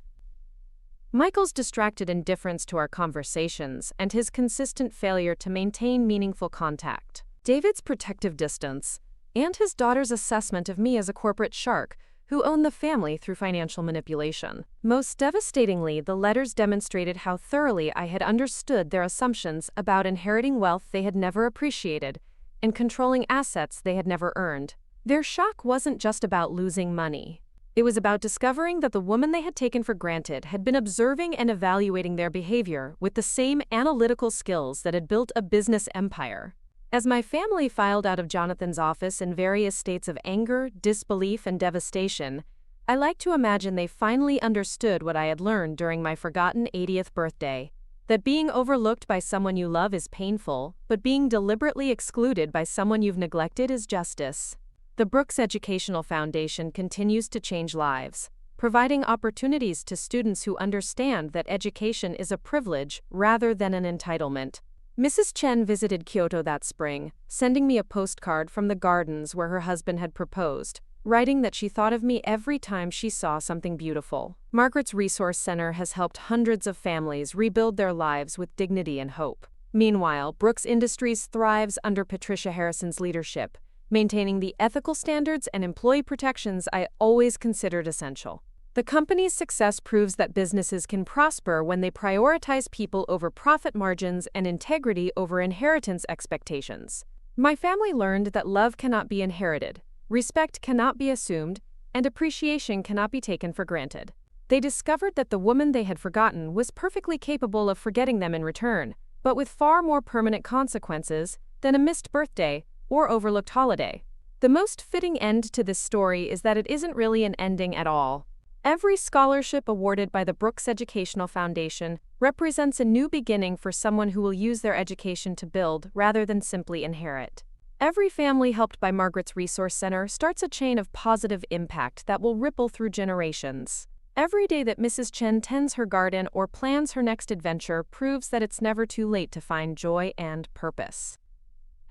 Michael's distracted indifference to our conversations, and his consistent failure to maintain meaningful contact, David's protective distance, and his daughter's assessment of me as a corporate shark who owned the family through financial manipulation. Most devastatingly, the letters demonstrated how thoroughly I had understood their assumptions about inheriting wealth they had never appreciated and controlling assets they had never earned. Their shock wasn't just about losing money. It was about discovering that the woman they had taken for granted had been observing and evaluating their behavior with the same analytical skills that had built a business empire. As my family filed out of Jonathan's office in various states of anger, disbelief, and devastation, I like to imagine they finally understood what I had learned during my forgotten 80th birthday: that being overlooked by someone you love is painful, but being deliberately excluded by someone you've neglected is justice. The Brooks Educational Foundation continues to change lives, providing opportunities to students who understand that education is a privilege rather than an entitlement. Mrs. Chen visited Kyoto that spring, sending me a postcard from the gardens where her husband had proposed, writing that she thought of me every time she saw something beautiful. Margaret's Resource Center has helped hundreds of families rebuild their lives with dignity and hope. Meanwhile, Brooks Industries thrives under Patricia Harrison's leadership, maintaining the ethical standards and employee protections I always considered essential. The company's success proves that businesses can prosper when they prioritize people over profit margins and integrity over inheritance expectations. My family learned that love cannot be inherited, respect cannot be assumed, and appreciation cannot be taken for granted. They discovered that the woman they had forgotten was perfectly capable of forgetting them in return, but with far more permanent consequences than a missed birthday or overlooked holiday. The most fitting end to this story is that it isn't really an ending at all. Every scholarship awarded by the Brooks Educational Foundation represents a new beginning for someone who will use their education to build rather than simply inherit. Every family helped by Margaret's Resource Center starts a chain of positive impact that will ripple through generations. Every day that Mrs. Chen tends her garden or plans her next adventure proves that it's never too late to find joy and purpose.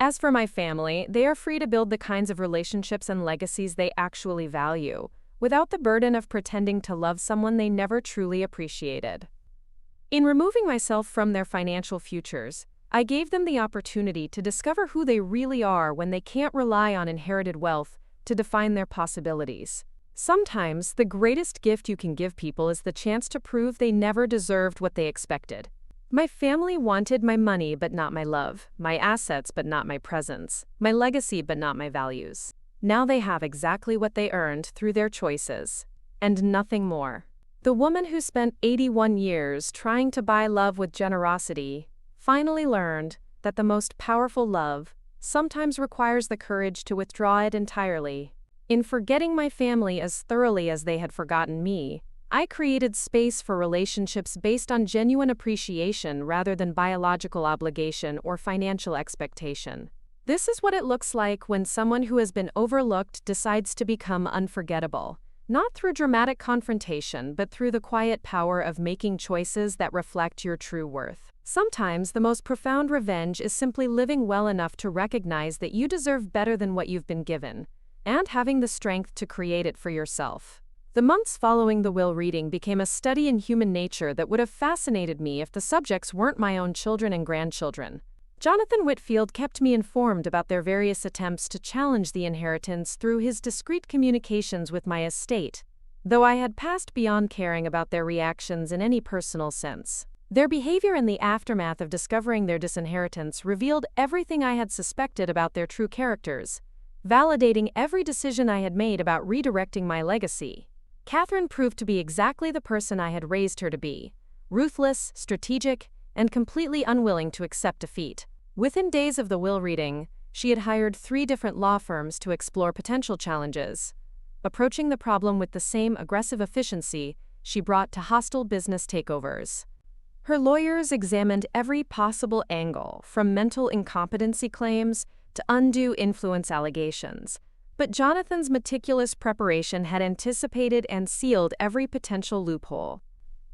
As for my family, they are free to build the kinds of relationships and legacies they actually value, without the burden of pretending to love someone they never truly appreciated. In removing myself from their financial futures, I gave them the opportunity to discover who they really are when they can't rely on inherited wealth to define their possibilities. Sometimes, the greatest gift you can give people is the chance to prove they never deserved what they expected. My family wanted my money but not my love, my assets but not my presence, my legacy but not my values. Now they have exactly what they earned through their choices, and nothing more. The woman who spent 81 years trying to buy love with generosity finally learned that the most powerful love sometimes requires the courage to withdraw it entirely. In forgetting my family as thoroughly as they had forgotten me, I created space for relationships based on genuine appreciation rather than biological obligation or financial expectation. This is what it looks like when someone who has been overlooked decides to become unforgettable, not through dramatic confrontation, but through the quiet power of making choices that reflect your true worth. Sometimes the most profound revenge is simply living well enough to recognize that you deserve better than what you've been given, and having the strength to create it for yourself. The months following the will reading became a study in human nature that would have fascinated me if the subjects weren't my own children and grandchildren. Jonathan Whitfield kept me informed about their various attempts to challenge the inheritance through his discreet communications with my estate, though I had passed beyond caring about their reactions in any personal sense. Their behavior in the aftermath of discovering their disinheritance revealed everything I had suspected about their true characters, validating every decision I had made about redirecting my legacy. Catherine proved to be exactly the person I had raised her to be: ruthless, strategic, and completely unwilling to accept defeat. Within days of the will reading, she had hired 3 different law firms to explore potential challenges, approaching the problem with the same aggressive efficiency she brought to hostile business takeovers. Her lawyers examined every possible angle, from mental incompetency claims to undue influence allegations. But Jonathan's meticulous preparation had anticipated and sealed every potential loophole.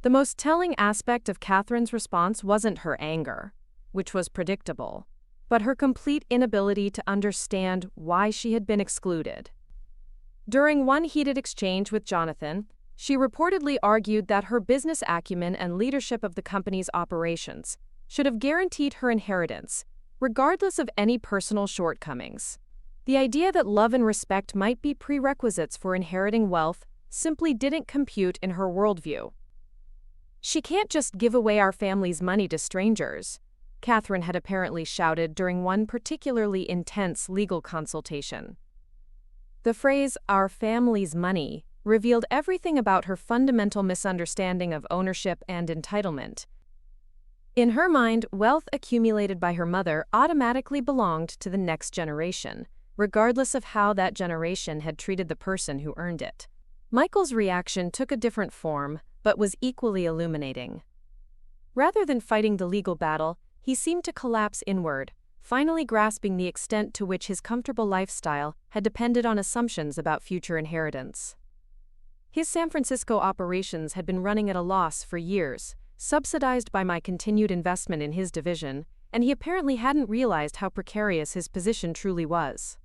The most telling aspect of Catherine's response wasn't her anger, which was predictable, but her complete inability to understand why she had been excluded. During one heated exchange with Jonathan, she reportedly argued that her business acumen and leadership of the company's operations should have guaranteed her inheritance, regardless of any personal shortcomings. The idea that love and respect might be prerequisites for inheriting wealth simply didn't compute in her worldview. "She can't just give away our family's money to strangers," Catherine had apparently shouted during one particularly intense legal consultation. The phrase, "our family's money," revealed everything about her fundamental misunderstanding of ownership and entitlement. In her mind, wealth accumulated by her mother automatically belonged to the next generation, regardless of how that generation had treated the person who earned it. Michael's reaction took a different form, but was equally illuminating. Rather than fighting the legal battle, he seemed to collapse inward, finally grasping the extent to which his comfortable lifestyle had depended on assumptions about future inheritance. His San Francisco operations had been running at a loss for years, subsidized by my continued investment in his division, and he apparently hadn't realized how precarious his position truly was.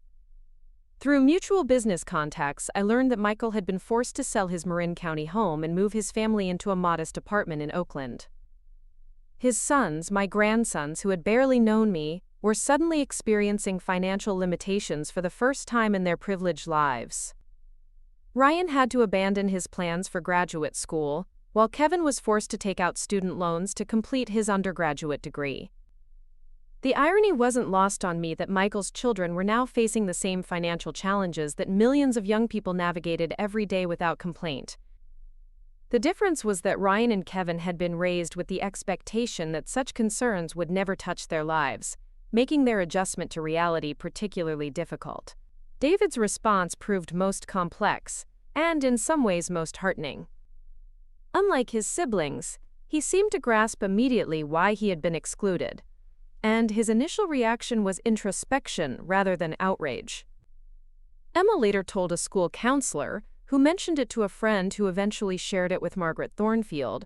Through mutual business contacts, I learned that Michael had been forced to sell his Marin County home and move his family into a modest apartment in Oakland. His sons, my grandsons who had barely known me, were suddenly experiencing financial limitations for the first time in their privileged lives. Ryan had to abandon his plans for graduate school, while Kevin was forced to take out student loans to complete his undergraduate degree. The irony wasn't lost on me that Michael's children were now facing the same financial challenges that millions of young people navigated every day without complaint. The difference was that Ryan and Kevin had been raised with the expectation that such concerns would never touch their lives, making their adjustment to reality particularly difficult. David's response proved most complex, and in some ways most heartening. Unlike his siblings, he seemed to grasp immediately why he had been excluded, and his initial reaction was introspection rather than outrage. Emma later told a school counselor, who mentioned it to a friend who eventually shared it with Margaret Thornfield,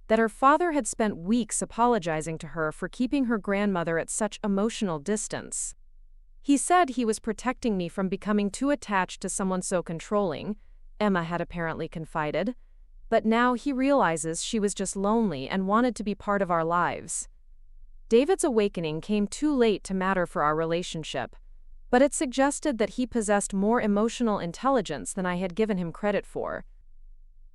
that her father had spent weeks apologizing to her for keeping her grandmother at such emotional distance. "He said he was protecting me from becoming too attached to someone so controlling," Emma had apparently confided, "but now he realizes she was just lonely and wanted to be part of our lives." David's awakening came too late to matter for our relationship, but it suggested that he possessed more emotional intelligence than I had given him credit for.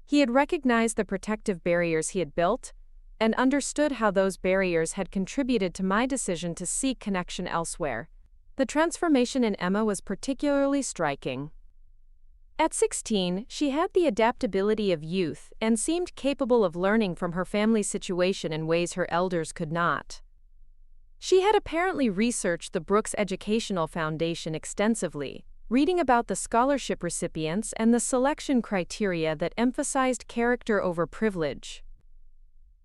He had recognized the protective barriers he had built, and understood how those barriers had contributed to my decision to seek connection elsewhere. The transformation in Emma was particularly striking. At 16, she had the adaptability of youth and seemed capable of learning from her family's situation in ways her elders could not. She had apparently researched the Brooks Educational Foundation extensively, reading about the scholarship recipients and the selection criteria that emphasized character over privilege.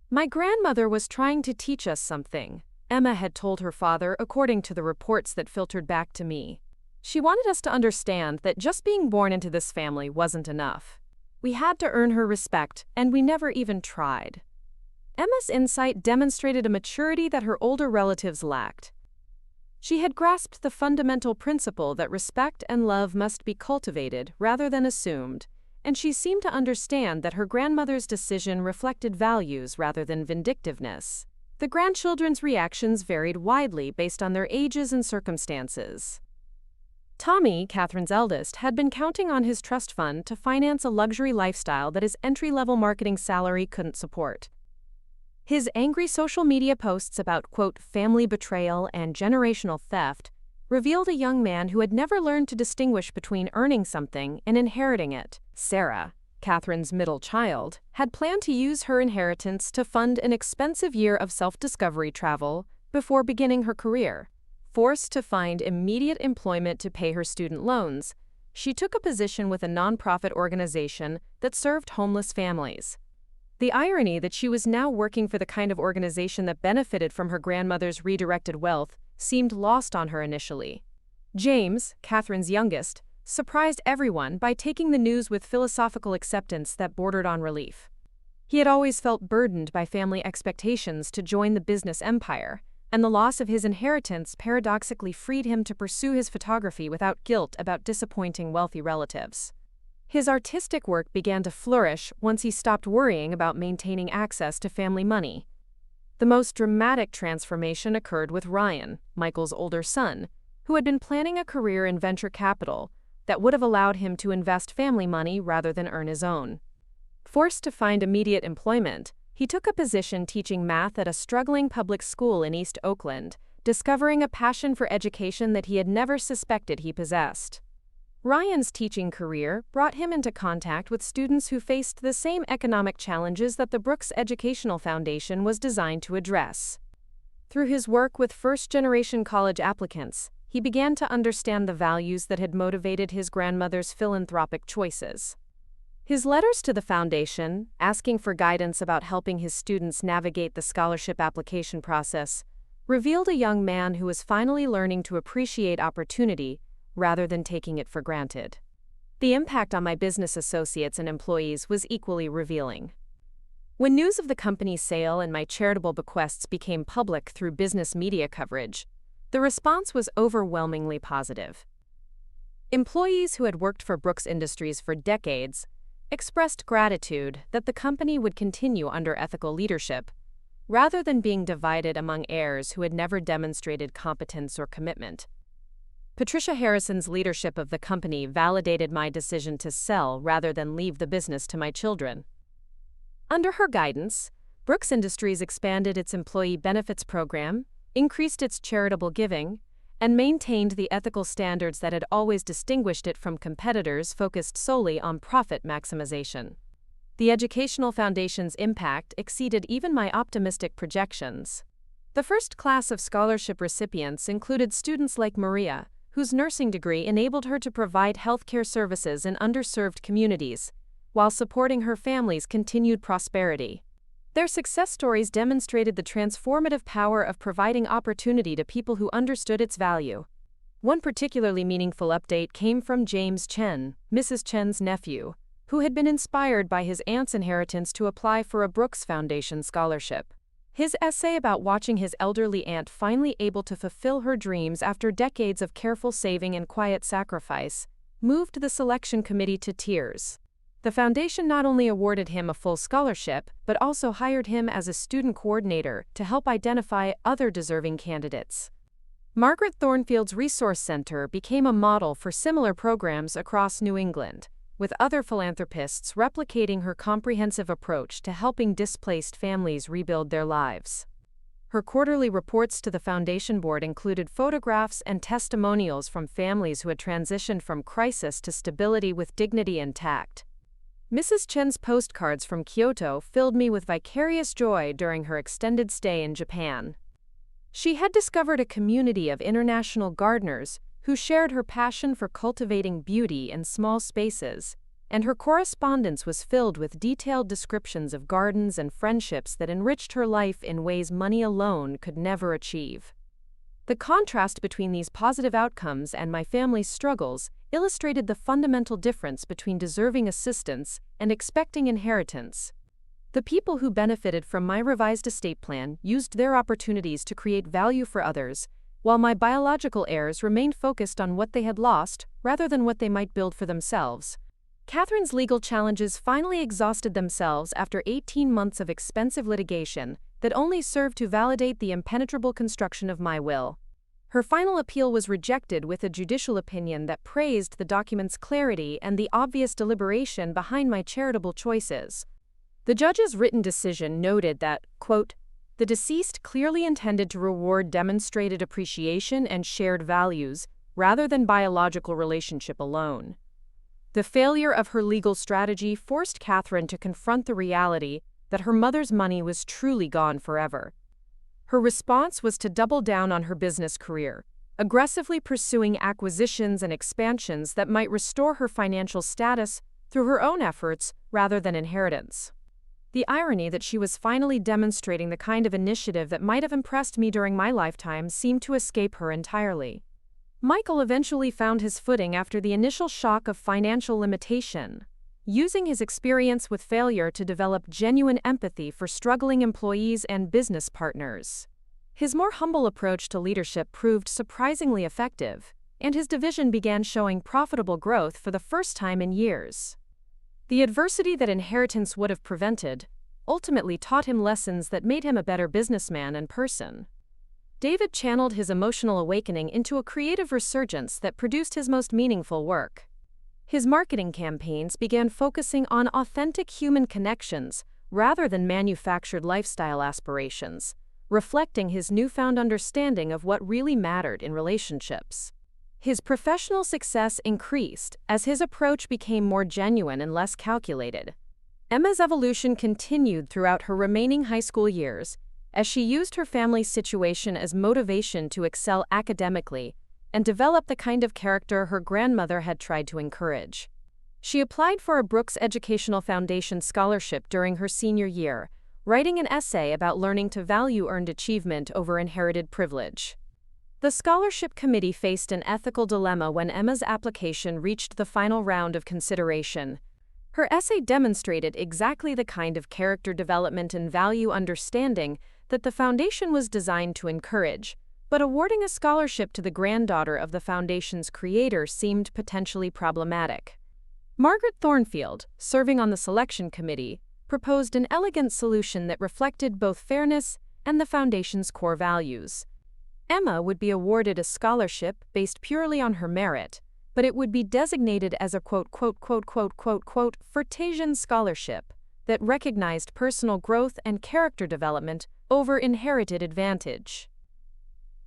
"My grandmother was trying to teach us something," Emma had told her father according to the reports that filtered back to me. "She wanted us to understand that just being born into this family wasn't enough. We had to earn her respect, and we never even tried." Emma's insight demonstrated a maturity that her older relatives lacked. She had grasped the fundamental principle that respect and love must be cultivated rather than assumed, and she seemed to understand that her grandmother's decision reflected values rather than vindictiveness. The grandchildren's reactions varied widely based on their ages and circumstances. Tommy, Catherine's eldest, had been counting on his trust fund to finance a luxury lifestyle that his entry-level marketing salary couldn't support. His angry social media posts about, quote, family betrayal and generational theft revealed a young man who had never learned to distinguish between earning something and inheriting it. Sarah, Catherine's middle child, had planned to use her inheritance to fund an expensive year of self-discovery travel before beginning her career. Forced to find immediate employment to pay her student loans, she took a position with a nonprofit organization that served homeless families. The irony that she was now working for the kind of organization that benefited from her grandmother's redirected wealth seemed lost on her initially. James, Catherine's youngest, surprised everyone by taking the news with philosophical acceptance that bordered on relief. He had always felt burdened by family expectations to join the business empire, and the loss of his inheritance paradoxically freed him to pursue his photography without guilt about disappointing wealthy relatives. His artistic work began to flourish once he stopped worrying about maintaining access to family money. The most dramatic transformation occurred with Ryan, Michael's older son, who had been planning a career in venture capital that would have allowed him to invest family money rather than earn his own. Forced to find immediate employment, he took a position teaching math at a struggling public school in East Oakland, discovering a passion for education that he had never suspected he possessed. Ryan's teaching career brought him into contact with students who faced the same economic challenges that the Brooks Educational Foundation was designed to address. Through his work with first-generation college applicants, he began to understand the values that had motivated his grandmother's philanthropic choices. His letters to the foundation, asking for guidance about helping his students navigate the scholarship application process, revealed a young man who was finally learning to appreciate opportunity rather than taking it for granted. The impact on my business associates and employees was equally revealing. When news of the company's sale and my charitable bequests became public through business media coverage, the response was overwhelmingly positive. Employees who had worked for Brooks Industries for decades expressed gratitude that the company would continue under ethical leadership, rather than being divided among heirs who had never demonstrated competence or commitment. Patricia Harrison's leadership of the company validated my decision to sell rather than leave the business to my children. Under her guidance, Brooks Industries expanded its employee benefits program, increased its charitable giving, and maintained the ethical standards that had always distinguished it from competitors focused solely on profit maximization. The Educational Foundation's impact exceeded even my optimistic projections. The first class of scholarship recipients included students like Maria, whose nursing degree enabled her to provide healthcare services in underserved communities, while supporting her family's continued prosperity. Their success stories demonstrated the transformative power of providing opportunity to people who understood its value. One particularly meaningful update came from James Chen, Mrs. Chen's nephew, who had been inspired by his aunt's inheritance to apply for a Brooks Foundation scholarship. His essay about watching his elderly aunt finally able to fulfill her dreams after decades of careful saving and quiet sacrifice moved the selection committee to tears. The foundation not only awarded him a full scholarship, but also hired him as a student coordinator to help identify other deserving candidates. Margaret Thornfield's Resource Center became a model for similar programs across New England, with other philanthropists replicating her comprehensive approach to helping displaced families rebuild their lives. Her quarterly reports to the Foundation Board included photographs and testimonials from families who had transitioned from crisis to stability with dignity and tact. Mrs. Chen's postcards from Kyoto filled me with vicarious joy during her extended stay in Japan. She had discovered a community of international gardeners who shared her passion for cultivating beauty in small spaces, and her correspondence was filled with detailed descriptions of gardens and friendships that enriched her life in ways money alone could never achieve. The contrast between these positive outcomes and my family's struggles illustrated the fundamental difference between deserving assistance and expecting inheritance. The people who benefited from my revised estate plan used their opportunities to create value for others, while my biological heirs remained focused on what they had lost rather than what they might build for themselves. Catherine's legal challenges finally exhausted themselves after 18 months of expensive litigation that only served to validate the impenetrable construction of my will. Her final appeal was rejected with a judicial opinion that praised the document's clarity and the obvious deliberation behind my charitable choices. The judge's written decision noted that, quote, the deceased clearly intended to reward demonstrated appreciation and shared values rather than biological relationship alone. The failure of her legal strategy forced Catherine to confront the reality that her mother's money was truly gone forever. Her response was to double down on her business career, aggressively pursuing acquisitions and expansions that might restore her financial status through her own efforts rather than inheritance. The irony that she was finally demonstrating the kind of initiative that might have impressed me during my lifetime seemed to escape her entirely. Michael eventually found his footing after the initial shock of financial limitation, using his experience with failure to develop genuine empathy for struggling employees and business partners. His more humble approach to leadership proved surprisingly effective, and his division began showing profitable growth for the first time in years. The adversity that inheritance would have prevented ultimately taught him lessons that made him a better businessman and person. David channeled his emotional awakening into a creative resurgence that produced his most meaningful work. His marketing campaigns began focusing on authentic human connections rather than manufactured lifestyle aspirations, reflecting his newfound understanding of what really mattered in relationships. His professional success increased as his approach became more genuine and less calculated. Emma's evolution continued throughout her remaining high school years, as she used her family's situation as motivation to excel academically and develop the kind of character her grandmother had tried to encourage. She applied for a Brooks Educational Foundation scholarship during her senior year, writing an essay about learning to value earned achievement over inherited privilege. The scholarship committee faced an ethical dilemma when Emma's application reached the final round of consideration. Her essay demonstrated exactly the kind of character development and value understanding that the foundation was designed to encourage, but awarding a scholarship to the granddaughter of the foundation's creator seemed potentially problematic. Margaret Thornfield, serving on the selection committee, proposed an elegant solution that reflected both fairness and the foundation's core values. Emma would be awarded a scholarship based purely on her merit, but it would be designated as a Furtasian scholarship that recognized personal growth and character development over inherited advantage.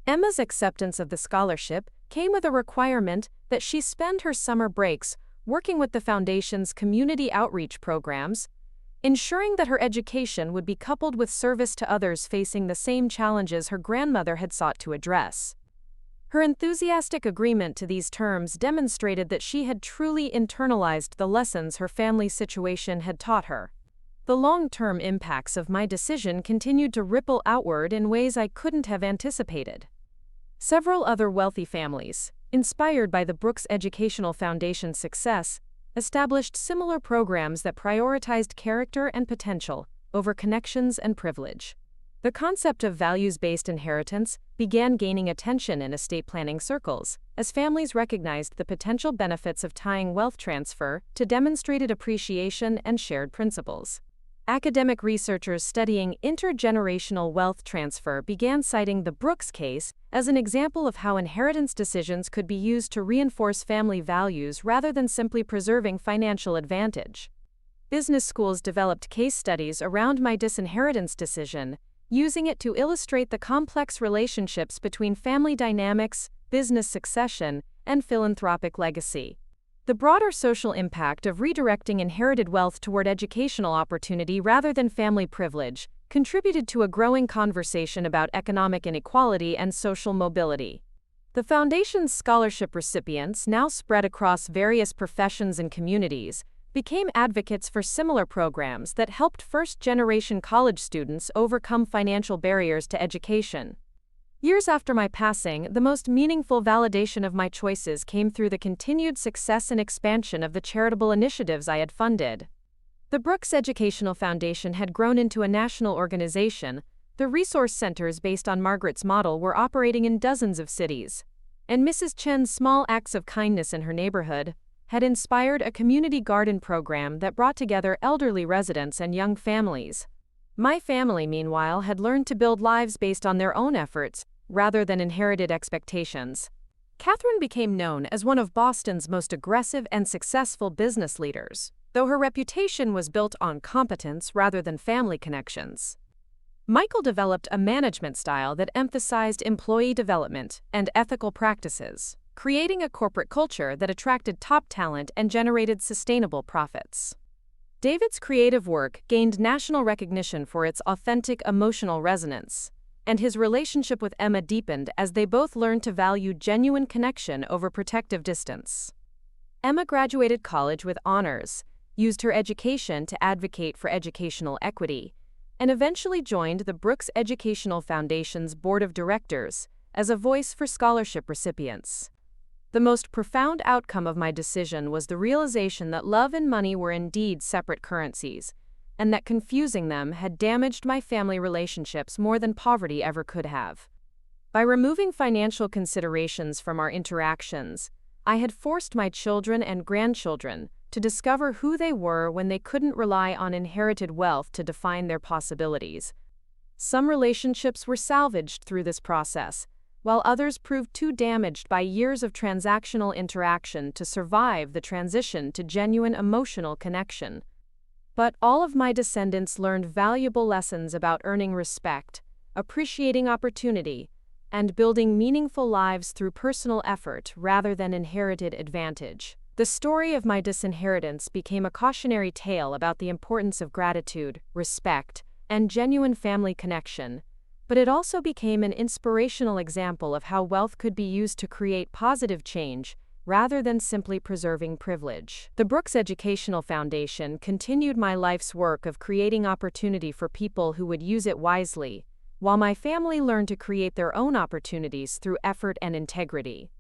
Emma's acceptance of the scholarship came with a requirement that she spend her summer breaks working with the foundation's community outreach programs, ensuring that her education would be coupled with service to others facing the same challenges her grandmother had sought to address. Her enthusiastic agreement to these terms demonstrated that she had truly internalized the lessons her family's situation had taught her. The long-term impacts of my decision continued to ripple outward in ways I couldn't have anticipated. Several other wealthy families, inspired by the Brooks Educational Foundation's success, established similar programs that prioritized character and potential over connections and privilege. The concept of values-based inheritance began gaining attention in estate planning circles, as families recognized the potential benefits of tying wealth transfer to demonstrated appreciation and shared principles. Academic researchers studying intergenerational wealth transfer began citing the Brooks case as an example of how inheritance decisions could be used to reinforce family values rather than simply preserving financial advantage. Business schools developed case studies around my disinheritance decision, using it to illustrate the complex relationships between family dynamics, business succession, and philanthropic legacy. The broader social impact of redirecting inherited wealth toward educational opportunity rather than family privilege contributed to a growing conversation about economic inequality and social mobility. The Foundation's scholarship recipients, now spread across various professions and communities, became advocates for similar programs that helped first-generation college students overcome financial barriers to education. Years after my passing, the most meaningful validation of my choices came through the continued success and expansion of the charitable initiatives I had funded. The Brooks Educational Foundation had grown into a national organization. The resource centers based on Margaret's model were operating in dozens of cities, and Mrs. Chen's small acts of kindness in her neighborhood had inspired a community garden program that brought together elderly residents and young families. My family, meanwhile, had learned to build lives based on their own efforts, rather than inherited expectations. Catherine became known as one of Boston's most aggressive and successful business leaders. though her reputation was built on competence rather than family connections. Michael developed a management style that emphasized employee development and ethical practices, creating a corporate culture that attracted top talent and generated sustainable profits. David's creative work gained national recognition for its authentic emotional resonance, and his relationship with Emma deepened as they both learned to value genuine connection over protective distance. Emma graduated college with honors, used her education to advocate for educational equity, and eventually joined the Brooks Educational Foundation's board of directors as a voice for scholarship recipients. The most profound outcome of my decision was the realization that love and money were indeed separate currencies, and that confusing them had damaged my family relationships more than poverty ever could have. By removing financial considerations from our interactions, I had forced my children and grandchildren to discover who they were when they couldn't rely on inherited wealth to define their possibilities. Some relationships were salvaged through this process, while others proved too damaged by years of transactional interaction to survive the transition to genuine emotional connection. But all of my descendants learned valuable lessons about earning respect, appreciating opportunity, and building meaningful lives through personal effort rather than inherited advantage. The story of my disinheritance became a cautionary tale about the importance of gratitude, respect, and genuine family connection, but it also became an inspirational example of how wealth could be used to create positive change rather than simply preserving privilege. The Brooks Educational Foundation continued my life's work of creating opportunity for people who would use it wisely, while my family learned to create their own opportunities through effort and integrity.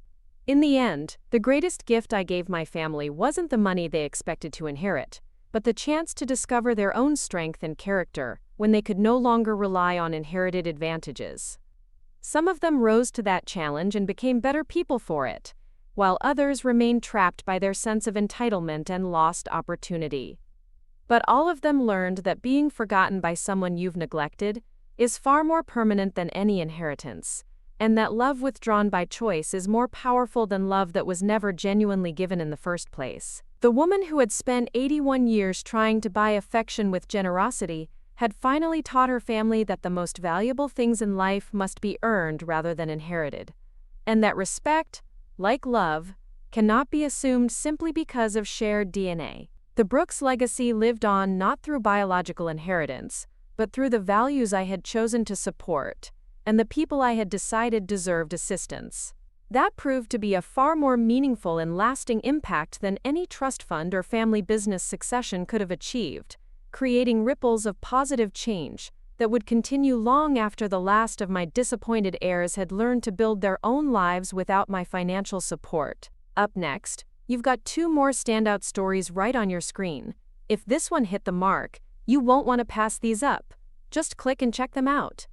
In the end, the greatest gift I gave my family wasn't the money they expected to inherit, but the chance to discover their own strength and character when they could no longer rely on inherited advantages. Some of them rose to that challenge and became better people for it, while others remained trapped by their sense of entitlement and lost opportunity. But all of them learned that being forgotten by someone you've neglected is far more permanent than any inheritance, and that love withdrawn by choice is more powerful than love that was never genuinely given in the first place. The woman who had spent 81 years trying to buy affection with generosity had finally taught her family that the most valuable things in life must be earned rather than inherited, and that respect, like love, cannot be assumed simply because of shared DNA. The Brooks legacy lived on not through biological inheritance, but through the values I had chosen to support, and the people I had decided deserved assistance. That proved to be a far more meaningful and lasting impact than any trust fund or family business succession could have achieved, creating ripples of positive change that would continue long after the last of my disappointed heirs had learned to build their own lives without my financial support. Up next, you've got 2 more standout stories right on your screen. If this one hit the mark, you won't want to pass these up. Just click and check them out.